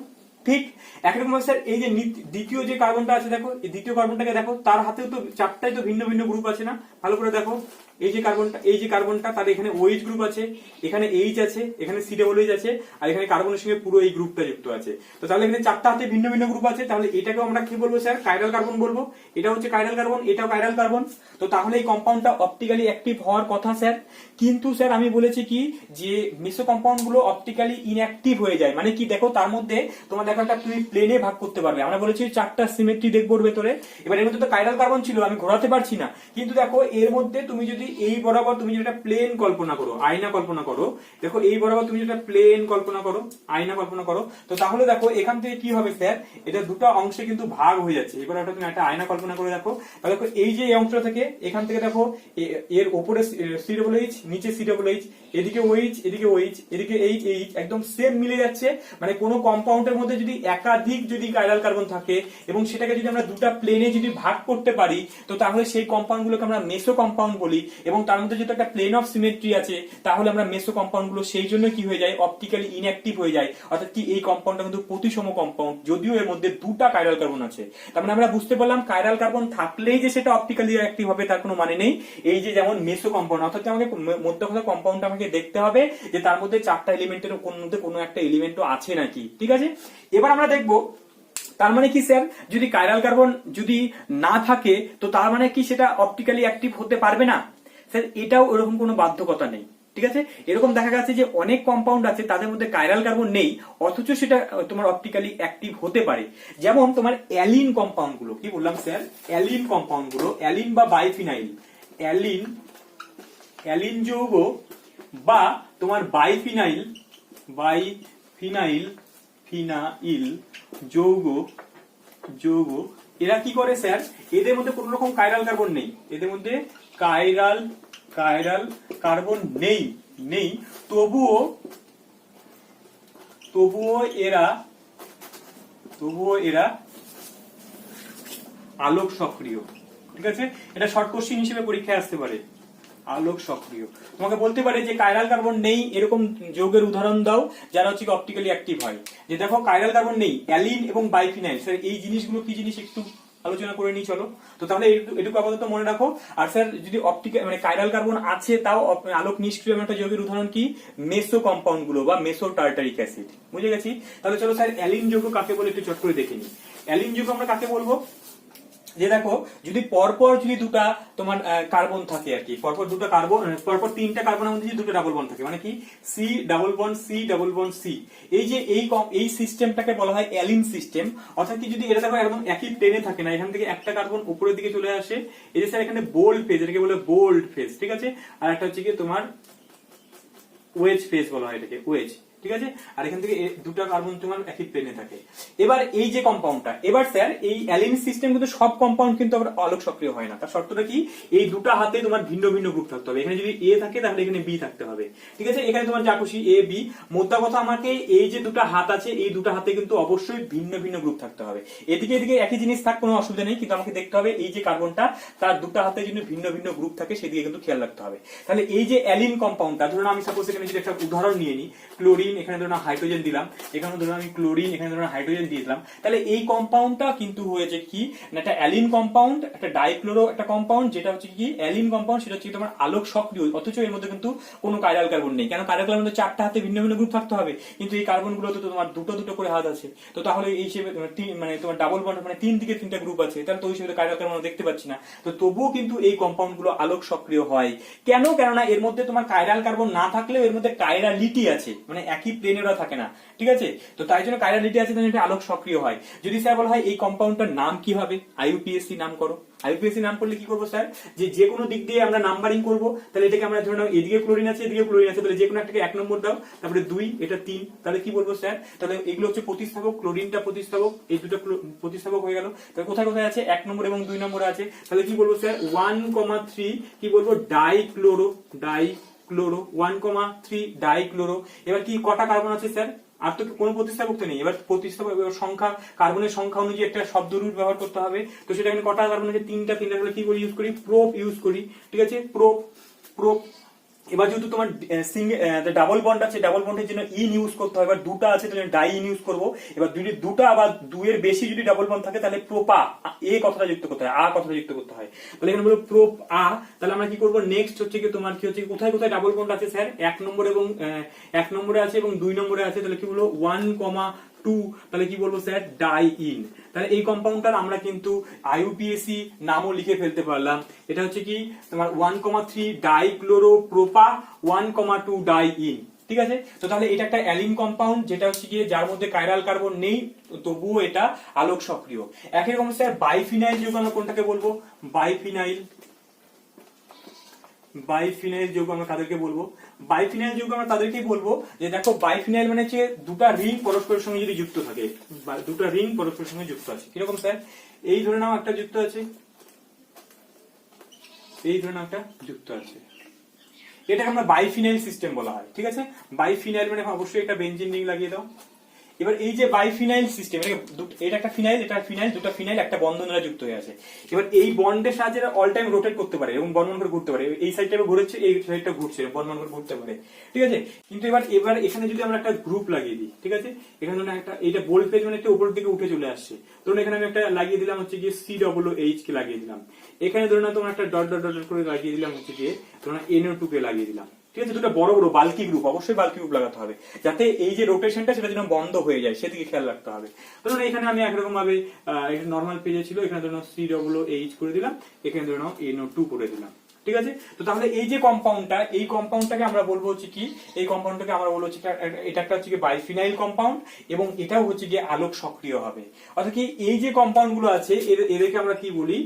ঠিক। একরকম স্যার এই যে দ্বিতীয় যে কার্বনটা আছে দেখো, এই দ্বিতীয় কার্বনটাকে দেখো, তার হাতেও তো চারটাই তো ভিন্ন ভিন্ন গ্রুপ আছে না, ভালো করে দেখো। এই যে কার্বনটা তার এখানে OH গ্রুপ আছে, এখানে H আছে, এখানে COOH আছে, আর এখানে কার্বনের সঙ্গে পুরো এই গ্রুপটা যুক্ত আছে। তো তাহলে এখানে চারটা হাতে ভিন্ন ভিন্ন গ্রুপ আছে, তাহলে এটাকেও আমরা কি বলবো স্যার, কাইরাল কার্বন বলবো। এটা হচ্ছে কাইরাল কার্বন, এটাও কাইরাল কার্বন। তো তাহলে এই কম্পাউন্ডটা অপটিক্যালি অ্যাক্টিভ হওয়ার কথা স্যার। কিন্তু স্যার আমি বলেছি কি যে মেসো কম্পাউন্ড গুলো অপটিক্যালি ইনঅ্যাক্টিভ হয়ে যায়, মানে কি দেখো তার মধ্যে তোমার দেখো একটা তুমি প্লেনে ভাগ করতে পারবে। আমরা বলেছি চারটা সিমেট্রি দেখবো ওর ভেতরে। এবার এর মধ্যে তো কাইরাল কার্বন ছিল, আমি ঘোরাতে পারছি না, কিন্তু দেখো এর মধ্যে তুমি যদি এই বরাবর তুমি যেটা প্লেন কল্পনা করো, আয়না কল্পনা করো, দেখো এই বরাবর তুমি যেটা প্লেন কল্পনা করো, আয়না কল্পনা করো, তো তাহলে দেখো এখান থেকে কি হবে স্যার, এটা দুটো অংশে কিন্তু ভাগ হয়ে যাচ্ছে। এবার ওটা তুমি একটা আয়না কল্পনা করে দেখো, তাহলে দেখো এই যে অংশ থেকে, এখান থেকে দেখো এর উপরে COOH, নিচে COOH, এদিকে OH, এদিকে OH, এদিকে H, একদম সেম মিলে যাচ্ছে। মানে কোনো কম্পাউন্ডের মধ্যে যদি একাধিক যদি কাইরাল কার্বন থাকে এবং সেটাকে যদি আমরা দুটো প্লেনে যদি ভাগ করতে পারি, তো তাহলে সেই কম্পাউন্ড গুলোকে আমরা মেসো কম্পাউন্ড বলি। এবং তার মধ্যে যেটা একটা প্লেন অফ সিমেট্রি আছে, তাহলে আমরা মেসো কম্পাউন্ড গুলো সেই জন্য কি হয়ে যায়, অপটিক্যালি ইনঅ্যাক্টিভ হয়ে যায়। অর্থাৎ কি এই কম্পাউন্ডটা কিন্তু প্রতিসম কম্পাউন্ড, যদিও এর মধ্যে দুটো কাইরাল কার্বন আছে। তার মানে আমরা বুঝতে পারলাম কাইরাল কার্বন থাকলেই যে সেটা অপটিক্যালি অ্যাক্টিভ হবে তার কোনো মানে নেই। এই যে যেমন মেসো কম্পাউন্ড, অর্থাৎ আমাকে মধ্য কথা কম্পাউন্ড আমাকে দেখতে হবে যে তার মধ্যে চারটা এলিমেন্টের মধ্যে কোনো একটা এলিমেন্টও আছে নাকি, ঠিক আছে। এবার আমরা দেখবো তার মানে কি স্যার, যদি কাইরাল কার্বন যদি না থাকে তো তার মানে কি সেটা অপটিক্যালি অ্যাক্টিভ হতে পারবে না স্যার, এটাও এরকম কোনো বাধ্যকতা নেই, ঠিক আছে। এরকম দেখা গেছে যে অনেক কম্পাউন্ড আছে তাদের মধ্যে কাইরাল কার্বন নেই, অথচ সেটা তোমার অপটিক্যালি অ্যাক্টিভ হতে পারে। যেমন তোমার অ্যালিন কম্পাউন্ড গুলো, কি বললাম স্যার, অ্যালিন কম্পাউন্ড গুলো, অ্যালিন বা বাইফিনাইল, অ্যালিন যৌগ বা তোমার বাইফিনাইল যৌগ, এরা কি করে স্যার, এদের মধ্যে কোন রকম কাইরাল কার্বন নেই, এদের মধ্যে কাইরাল কার্বন নেই, তবুও এরা আলোক সক্রিয়, ঠিক আছে। এটা শর্ট কোশ্চেন হিসেবে পরীক্ষায় আসতে পারে, আলোক সক্রিয়। তোমাকে বলতে পারে যে কাইরাল কার্বন নেই এরকম যৌগের উদাহরণ দাও যারা হচ্ছে অপটিক্যালি অ্যাক্টিভ হয়। যে দেখো কাইরাল কার্বন নেই, অ্যালিন এবং বাইফিনাইল, স্যার এই জিনিসগুলো কি জিনিস একটু আলোচনা করে নিই চলো। তো তাহলে এটুকু আপাতত মনে রাখো। আর স্যার যদি অপটিক্যাল মানে কাইরাল কার্বন আছে তাও আলোক নিষ্ক্রিয় একটা যৌগের উদাহরণ কি, মেসো কম্পাউন্ড গুলো বা মেসো টার্টারিক অ্যাসিড। বুঝে গেছি? তাহলে চলো স্যার অ্যালিন যৌগ কাকে বলে একটু চট করে দেখে নিই। অ্যালিন যৌগ আমরা কাকে বলবো, যে দেখো যদি পরপর যদি দুটা তোমার কার্বন থাকে আর কি, পরপর দুটো কার্বন, পরপর তিনটা কার্বনের মধ্যে যদি দুটো ডাবল বন্ড থাকে, মানে কি C double bond C double bond C, এই যে এই সিস্টেমটাকে বলা হয় অ্যালিন সিস্টেম। অর্থাৎ কি যদি এটা দেখো একদম একই প্লেনে থাকে না, এখান থেকে একটা কার্বন উপরের দিকে চলে আসে, এই যে স্যার এখানে বোল্ড ফেজ, এটাকে বলে বোল্ড ফেজ, ঠিক আছে। আর একটা হচ্ছে কি তোমার ওয়েজ ফেজ বলা হয় এটাকে, ওয়েজ, ঠিক আছে। আর এখান থেকে দুটো কার্বন তোমার একই প্লেনে থাকে। এবার এই যে কম্পাউন্ডটা, এবার স্যার এই অ্যালিন সিস্টেম কিন্তু সব কম্পাউন্ড কিন্তু আবার আলোক সক্রিয় হয় না। তার শর্তটা কি, এই দুটো হাতে তোমার ভিন্ন ভিন্ন গ্রুপ থাকতে হবে। এখানে যদি এ থাকে তাহলে এখানে বি থাকতে হবে, ঠিক আছে। এখানে তোমার যা খুশি এ বি, মোদ্দা কথা আমাকে এই যে দুটো হাত আছে এই দুটো হাতে কিন্তু অবশ্যই ভিন্ন ভিন্ন গ্রুপ থাকতে হবে। এদিকে এদিকে একই জিনিস থাক, কোনো অসুবিধা নেই, কিন্তু আমাকে দেখতে হবে এই যে কার্বনটা তার দুটো হাতে যদি ভিন্ন ভিন্ন গ্রুপ থাকে সেদিকে কিন্তু খেয়াল রাখতে হবে। তাহলে এই যে অ্যালিন কম্পাউন্ডটা, ধরুন আমি সাপোজ এখানে যদি একটা উদাহরণ নিয়ে নিই, ক্লোরিন, এখানে ধরুন হাইড্রোজেন দিলাম, এখানে ধরুন আমি ক্লোরিন, এখানে ধরুন হাইড্রোজেন দিয়ে দিলাম, তাহলে এই কম্পাউন্ডটা কিন্তু হয়েছে কি না একটা অ্যালিন কম্পাউন্ড, একটা ডাইক্লোরো একটা কম্পাউন্ড, যেটা হচ্ছে কি অ্যালিন কম্পাউন্ড, সেটা হচ্ছে তোমার আলোক সক্রিয়, অথচ এর মধ্যে কিন্তু কোনো কাইরাল কার্বন নেই। কেন, কাইরাল কার্বন চারটা হাতে ভিন্ন ভিন্ন গ্রুপ থাকতে হবে, কিন্তু এই কার্বন গুলোতে তো তোমার দুটো দুটো করে হাত আছে। তো তাহলে এই হিসেবে মানে তোমার ডাবল বন্ড মানে তিন দিকে তিনটা গ্রুপ আছে, তাহলে তো ওই হিসেবে কাইরাল কার্বন দেখতে পাচ্ছি না। তো তবুও কিন্তু এই কম্পাউন্ড গুলো আলোক সক্রিয় হয়। কেন, কেননা এর মধ্যে তোমার কাইরাল কার্বন না থাকলেও এর মধ্যে কাইরালিটি আছে, মানে একই প্লেনেরা থাকে না, ঠিক আছে। তো তাই জন্য কাইরালিটি আছে, তাই আলোক সক্রিয় হয়। যদি স্যার বলা হয় এই কম্পাউন্ডটার নাম কি হবে, আইইউপিএসি নাম করো। আইইউপিএসি নাম করলে কি করবো স্যার, যে কোনো দিক দিয়ে আমরা নাম্বারিং করবো। তাহলে এটাকে আমরা ধরে নাও এদিকে ক্লোরিন আছে এদিকে ক্লোরিন আছে, তাহলে যে কোনো একটাকে 1 নম্বর দাও, তারপরে 2, এটা 3, তাহলে কি বলবো স্যার, তাহলে এগুলো হচ্ছে প্রতিস্থাপক, ক্লোরিনটা প্রতিস্থাপক, এই দুটো প্রতিস্থাপক হয়ে গেল। তাহলে কোথায় কোথায় আছে, 1 নম্বর এবং 2 নম্বরে আছে, তাহলে কি বলবো স্যার 1,3 কি বলবো ডাইক্লোরো, 1,3 ডাইক্লোরো। এবার কি কটা কার্বন আছে স্যার, আর তো কোনো প্রতিস্থাপক তো নেই। এবার প্রতিস্থাপক সংখ্যা, কার্বনের সংখ্যা অনুযায়ী একটা শব্দ রুট ব্যবহার করতে হবে। তো সেটা এখানে কটা কার্বন আছে, 3টা। তাহলে কি করে ইউজ করি, প্রোপ ইউজ করি, ঠিক আছে, প্রোপ। এবার যেহেতু তোমার ডাবল বন্ড আছে, ডাবল বন্ডের জন্য ইন ইউজ করতে হয়। এবার দুটা আছে তাহলে ডাই ইন ইউজ করবো। এবার যদি দুটা বা দুয়ের বেশি যদি ডাবল বন্ড থাকে তাহলে প্রোপা, এ কথাটা যুক্ত করতে হয়, আ কথাটা যুক্ত করতে হয়। তাহলে এখানে বলবো প্রোপ আ। তাহলে আমরা কি করবো, নেক্সট হচ্ছে কি তোমার কি হচ্ছে, কোথায় কোথায় ডাবল বন্ড আছে স্যার, 1 নম্বর এবং 1 নম্বরে আছে এবং 2 নম্বরে আছে। তাহলে কি বলবো 1,2, তাহলে কি বলবো স্যার ডাই ইন। তাহলে এই কম্পাউন্ডটার আমরা কিন্তু আইইউপিএসি নামও লিখে ফেলতে পারলাম। এটা হচ্ছে কি তোমার 1,3 ডাইক্লোরো প্রোপা 1,2 ডাই ইন, ঠিক আছে। তো তাহলে এটা একটা অ্যালিন কম্পাউন্ড, যেটা হচ্ছে কি যার মধ্যে কাইরাল কার্বন নেই, তবুও এটা আলোক সক্রিয়। একই রকম স্যার বাইফিনাইল যৌগ আমরা কোনটাকে বলবো, বাইফিনাইল যৌগ আমরা কাদেরকে বলবো, বাইফিনাইল যৌগ আমরা তাদেরকেই বলবো যে দেখো বাইফিনাইল মানে হচ্ছে দুটা রিং পরস্পরের সঙ্গে যদি যুক্ত থাকে, দুটা রিং পরস্পরের সঙ্গে যুক্ত আছে। কিরকম স্যার, এই ধরে নাও একটা যুক্ত আছে, এই ধরে নাও একটা যুক্ত আছে, এটাকে আমরা বাইফিনাইল সিস্টেম বলা হয়, ঠিক আছে। বাইফিনাইল মানে অবশ্যই একটা বেনজিন রিং লাগিয়ে দাও। এবার এই যে বাইফিনাইল সিস্টেম, এটা একটা ফিনাইল, এটা ফিনাইল, দুটো ফিনাইল একটা বন্ধনরা যুক্ত হয়ে আছে। এবার এই বন্ডের সাহায্যে অল টাইম রোটেট করতে পারে এবং বন্ধন করে ঘুরতে পারে, এই সাইডটা ঘুরেছে এই সাইডটা ঘুরছে, বন্ধন করে ঘুরতে পারে, ঠিক আছে। কিন্তু এবার এখানে যদি আমরা একটা গ্রুপ লাগিয়ে দিই, ঠিক আছে, এখানে একটা এইটা বোল্ড ফেজ মানে একটা উপরের দিকে উঠে চলে আসছে, ধরুন এখানে আমি একটা লাগিয়ে দিলাম হচ্ছে গিয়ে COOH কে লাগিয়ে দিলাম। এখানে ধরুন তোমরা একটা ডট ডট ডট করে লাগিয়ে দিলাম হচ্ছে গিয়ে তোমরা NO2 কে লাগিয়ে দিলাম, ঠিক আছে। দুটো বড় বড় বাল্কি গ্রুপ, অবশ্যই বাল্কি গ্রুপ লাগাতে হবে যাতে এই যে রোটেশনটা সেটা যেন বন্ধ হয়ে যায়, সেদিকে খেয়াল রাখতে হবে। ধরুন এখানে আমি একরকম ভাবে নর্মাল পেজে ছিল, এখানে ধরুন COOH করে দিলাম, এখানে ধরুন NO2 করে দিলাম, ঠিক আছে। তো তাহলে এই যে কম্পাউন্ডটা, এই কম্পাউন্ডটাকে আমরা বলবো হচ্ছে কি, এই কম্পাউন্ডটাকে আমরা বলবো হচ্ছে এটা একটা হচ্ছে কি বাইফিনাইল কম্পাউন্ড এবং এটাও হচ্ছে গিয়ে আলোক সক্রিয় হবে। অর্থাৎ কি এই যে কম্পাউন্ড গুলো আছে এদেরকে আমরা কি বলি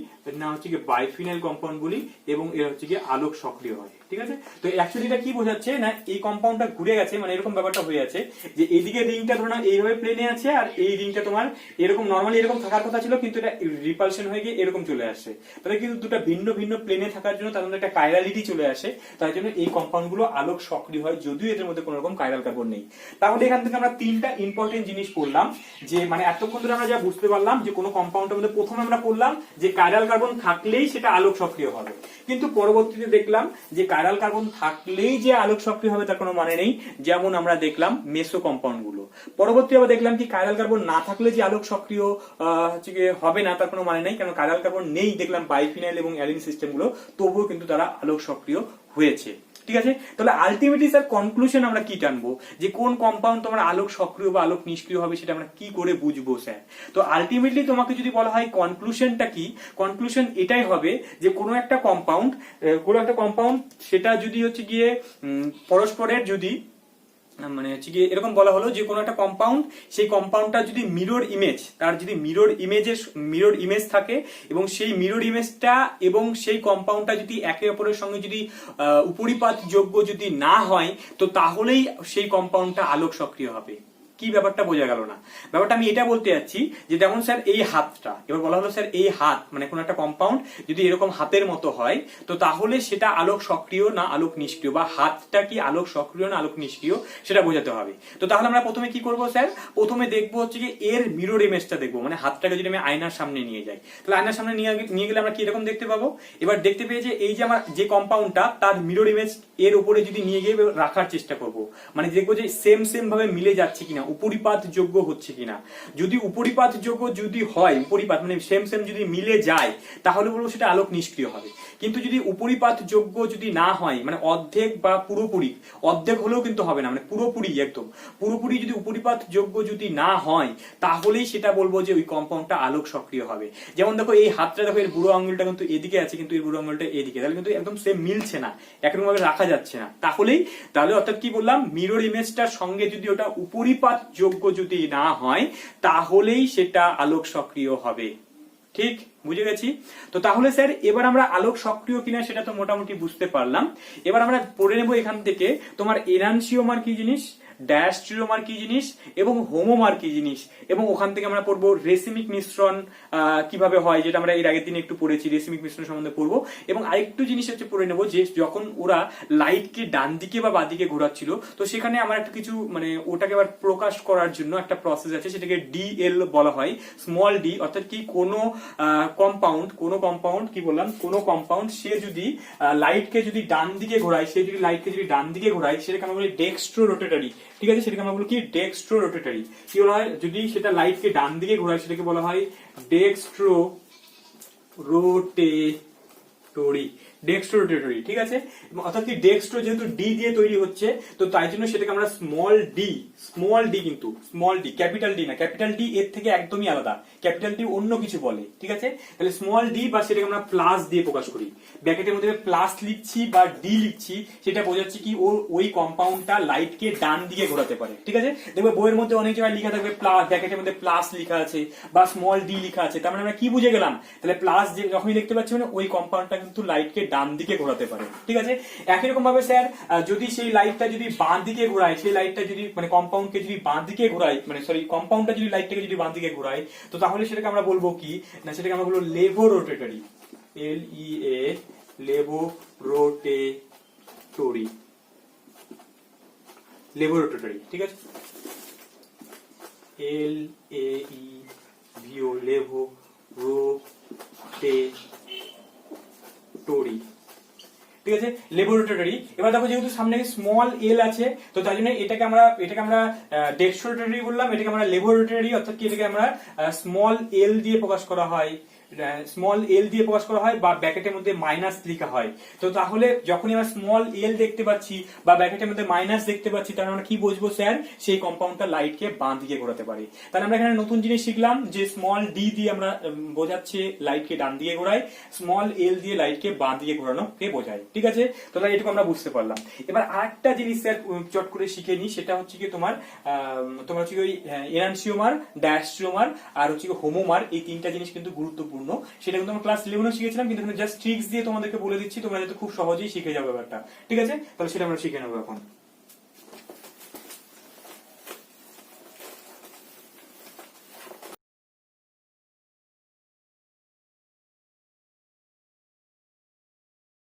না, হচ্ছে কি বাইফিনাইল কম্পাউন্ড বলি এবং এরা হচ্ছে গিয়ে আলোক সক্রিয় হয়। ঠিক আছে। তো অ্যাকচুয়ালি এটা কি বোঝাচ্ছে না, এই কম্পাউন্ডটা ঘুরে গেছে, মানে এরকম ব্যাপারটা হয়ে আছে যে এইদিকে রিংটা ধরো না এইভাবে প্লেনে আছে, আর এই রিংটা তোমার এরকম নর্মালি এরকম থাকার কথা ছিল, কিন্তু এটা রিপালশন হয়ে গিয়ে এরকম চলে আসছে। তাহলে কিন্তু দুটো ভিন্ন ভিন্ন প্লেনে থাকার জন্য তার মধ্যে একটা কাইরালিটি চলে আসে, তার জন্য এই কম্পাউন্ড গুলো আলোক সক্রিয় হয়, যদিও এদের মধ্যে কোনো রকম কাইরাল কার্বন নেই। তাহলে এখান থেকে আমরা তিনটা ইম্পর্টেন্ট জিনিস পড়লাম, যে মানে এতক্ষণ ধরে আমরা যা বুঝতে পারলাম যে কোনো কম্পাউন্ডের মধ্যে প্রথমে আমরা পড়লাম যে কাইরাল কার্বন থাকলেই সেটা আলোক সক্রিয় হবে, কিন্তু পরবর্তীতে দেখলাম যে কাইরাল কার্বন থাকলেই যে আলোক সক্রিয় হবে তার কোনো মানে নেই, যেমন আমরা দেখলাম মেসো কম্পাউন্ড গুলো। পরবর্তী আবার দেখলাম কি কাইরাল কার্বন না থাকলে যে আলোক সক্রিয় হবে না তার কোনো মানে নেই, কারণ কাইরাল কার্বন নেই দেখলাম বাইফিনাইল এবং অ্যালিন সিস্টেম গুলো, তবুও কিন্তু তারা আলোক সক্রিয় হয়েছে। ঠিক আছে, তাহলে আলটিমেটলি স্যার কনক্লুশন আমরা কি টানবো, যে কোন কম্পাউন্ড তোমার আলোক সক্রিয় বা আলোক নিষ্ক্রিয় হবে সেটা আমরা কি করে বুঝবো স্যার? তো আলটিমেটলি তোমাকে যদি বলা হয় কনক্লুশনটা কি, কনক্লুশন এটাই হবে যে কোনো একটা কম্পাউন্ড সেটা যদি হচ্ছে গিয়ে পরস্পরের যদি মানে হচ্ছে গিয়ে এরকম বলা হলো যে কোনো একটা কম্পাউন্ড, সেই কম্পাউন্ডটা যদি মিরর ইমেজ, তার যদি মিরর ইমেজ থাকে এবং সেই মিরর ইমেজটা এবং সেই কম্পাউন্ডটা যদি একে অপরের সঙ্গে যদি উপরিপাত যোগ্য যদি না হয়, তো তাহলেই সেই কম্পাউন্ডটা আলোক সক্রিয় হবে। কি ব্যাপারটা বোঝা গেল না? ব্যাপারটা আমি এটা বলতে যাচ্ছি যে যেমন স্যার এই হাতটা, এবার বলা হলো স্যার এই হাত মানে কোন একটা কম্পাউন্ড যদি এরকম হাতের মতো হয়, তো তাহলে সেটা আলোক সক্রিয় না আলোক নিষ্ক্রিয়, বা হাতটা কি আলোক সক্রিয় না আলোক নিষ্ক্রিয় সেটা বোঝাতে হবে। তো তাহলে আমরা প্রথমে কি করব স্যার, প্রথমে দেখবো হচ্ছে যে এর মিরর ইমেজটা দেখবো, মানে হাতটাকে যদি আমি আয়নার সামনে নিয়ে যাই, তাহলে আয়নার সামনে নিয়ে গেলে আমরা কি এরকম দেখতে পাবো। এবার দেখতে পেয়ে যে এই যে আমার যে কম্পাউন্ডটা তার মিরর ইমেজ এর উপরে যদি নিয়ে গিয়ে রাখার চেষ্টা করব, মানে দেখবো যে সেম ভাবে মিলে যাচ্ছে কিনা, উপরিপাত যোগ্য হচ্ছে কিনা। যদি উপরিপাত যোগ্য যদি হয়, উপরিপাত মানে সেম যদি মিলে যায়, তাহলে বলবো সেটা আলোক নিষ্ক্রিয় হবে। কিন্তু যদি উপরিপাত যোগ্য যদি না হয়, মানে অর্ধেক বা পুরোপুরি, অর্ধেক হলেও কিন্তু হবে না, মানে পুরোপুরি একদম পুরোপুরি যদি উপরিপাত যোগ্য যদি না হয়, তাহলেই সেটা বলবো যে ওই কম্পাউন্ডটা আলোক সক্রিয় হবে। যেমন দেখো এই হাতটা, দেখো এর বুড়ো আঙুলটা কিন্তু এদিকে আছে, কিন্তু এর বুড়ো আঙুলটা এদিকে, তাহলে কিন্তু একদম সেম মিলছে না, একরকম ভাবে রাখা যাচ্ছে না। তাহলে অর্থাৎ কি বললাম, মিরর ইমেজটার সঙ্গে যদি ওটা উপরিপাত যোগ্য যদি না হয়, তাহলেই সেটা আলোক সক্রিয় হবে। ঠিক বুঝে গেছি? তো তাহলে স্যার এবার আমরা আলোক সক্রিয় কিনা সেটা তো মোটামুটি বুঝতে পারলাম। এবার আমরা পড়ে নেব এখান থেকে তোমার এনানসিওমার কি জিনিস, ডায়াস্ট্রিওমার কি জিনিস এবং হোমোমার কি জিনিস, এবং ওখান থেকে আমরা পড়বো রেসিমিক মিশ্রণ কিভাবে হয়, যেটা আমরা এর আগের দিন একটু পড়েছি, রেসিমিক মিশ্রণ সম্বন্ধে পড়বো। এবং আরেকটু জিনিস হচ্ছে পড়ে নেবো যে যখন ওরা লাইটকে ডান দিকে বা বাঁ দিকে ঘোরাচ্ছিল, তো সেখানে আমার একটা কিছু মানে ওটাকে আবার প্রকাশ করার জন্য একটা প্রসেস আছে, সেটাকে ডিএল বলা হয়, স্মল ডি। অর্থাৎ কি কোনো কম্পাউন্ড কি বললাম, কোনো কম্পাউন্ড সে যদি লাইটকে যদি ডান দিকে ঘোরায়, সেটাকে আমরা বলি ডেক্সট্রো রোটেটরি। ঠিক আছে, সেটাকে আমরা বলি কি ডেক্সট্রো রোটেটরি। কি বলা হয়, যদি সেটা লাইটকে ডান দিকে ঘোরায় সেটাকে বলা হয় ডেক্সট্রো রোটেটরি। ঠিক আছে, অর্থাৎ কি ডেক্সট্রো যেহেতু ডি দিয়ে তৈরি হচ্ছে, তো তাই জন্য সেটাকে আমরা স্মল ডি, কিন্তু স্মল ডি, ক্যাপিটাল ডি না, ক্যাপিটাল ডি এর থেকে একদমই আলাদা, ক্যাপিটাল ডি অন্য কিছু বলে। ঠিক আছে, তাহলে স্মল ডি বা সেটাকে আমরা প্লাস দিয়ে প্রকাশ করি, ব্র্যাকেটের মধ্যে প্লাস লিখছি বা ডি লিখছি, সেটা বোঝাচ্ছে কি ওই কম্পাউন্ডটা লাইটকে ডান দিকে ঘোরাতে পারে। ঠিক আছে, দেখবে বইয়ের মধ্যে অনেক জায়গায় লেখা থাকবে প্লাস, ব্র্যাকেটের মধ্যে প্লাস লেখা আছে বা স্মল ডি লেখা আছে, তার মানে আমরা কি বুঝে গেলাম, তাহলে প্লাস যখনই দেখতে পাচ্ছি মানে ওই কম্পাউন্ডটা কিন্তু লাইটকে ডান দিকে ঘোরাতে পারে। ঠিক আছে, একই রকম ভাবে স্যার যদি সেই লাইটটা যদি বাঁ দিকে ঘোরায়, সেই লাইটটা যদি মানে কম্পাউন্ডকে যদি বাঁ দিকে ঘোরায়, মানে সরি কম্পাউন্ডটা যদি লাইটটাকে যদি বাঁ দিকে ঘোরায়, তো তাহলে সেটাকে আমরা বলবো কি না, সেটাকে আমরা বলবো লেভোরোটেটরি, LEA লেভোরোটেটরি। ঠিক আছে, LAEVO লেভোরোটেটরি। ঠিক আছে, লেবরেটরি। এবার দেখো যেহেতু সামনে স্মল এল আছে, তো তাই জন্য এটাকে আমরা ডেক্সট্রোরোটারি বললাম, এটাকে আমরা লেবরেটরি, অর্থাৎ কি এটাকে আমরা স্মল এল দিয়ে প্রকাশ করা হয়, বা ব্র্যাকেটের মধ্যে মাইনাস লেখা হয়। তো তাহলে যখনই আমরা স্মল এল দেখতে পাচ্ছি বা ব্র্যাকেটের মধ্যে মাইনাস দেখতে পাচ্ছি, তাহলে আমরা কি বুঝবো স্যার, সেই কম্পাউন্ডটা লাইটকে বাঁ দিকে ঘোরাতে পারে। তাহলে আমরা এখানে নতুন জিনিস শিখলাম যে স্মল ডি দিয়ে আমরা বোঝাচ্ছে লাইটকে ডান দিকে ঘোরায়, স্মল এল দিয়ে লাইটকে বাঁ দিকে ঘোরানোকে বোঝায়। ঠিক আছে, তো তাহলে এটুকু আমরা বুঝতে পারলাম। এবার আরেকটা জিনিস স্যার চট করে শিখে নিই, সেটা হচ্ছে কি তোমার হচ্ছে ওই এনানসিওমার, ডায়াস্ট্রিওমার আর হচ্ছে হোমোমার, এই তিনটা জিনিস কিন্তু গুরুত্বপূর্ণ। গুরুত্বপূর্ণ, সেটা কিন্তু আমরা ক্লাস 11 শিখেছিলাম, কিন্তু এখানে জাস্ট ট্রিক্স দিয়ে তোমাদেরকে বলে দিচ্ছি, তোমরা যাতে খুব সহজেই শিখে যাবে ব্যাপারটা। ঠিক আছে, তাহলে সেটা আমরা শিখে নেবো এখন।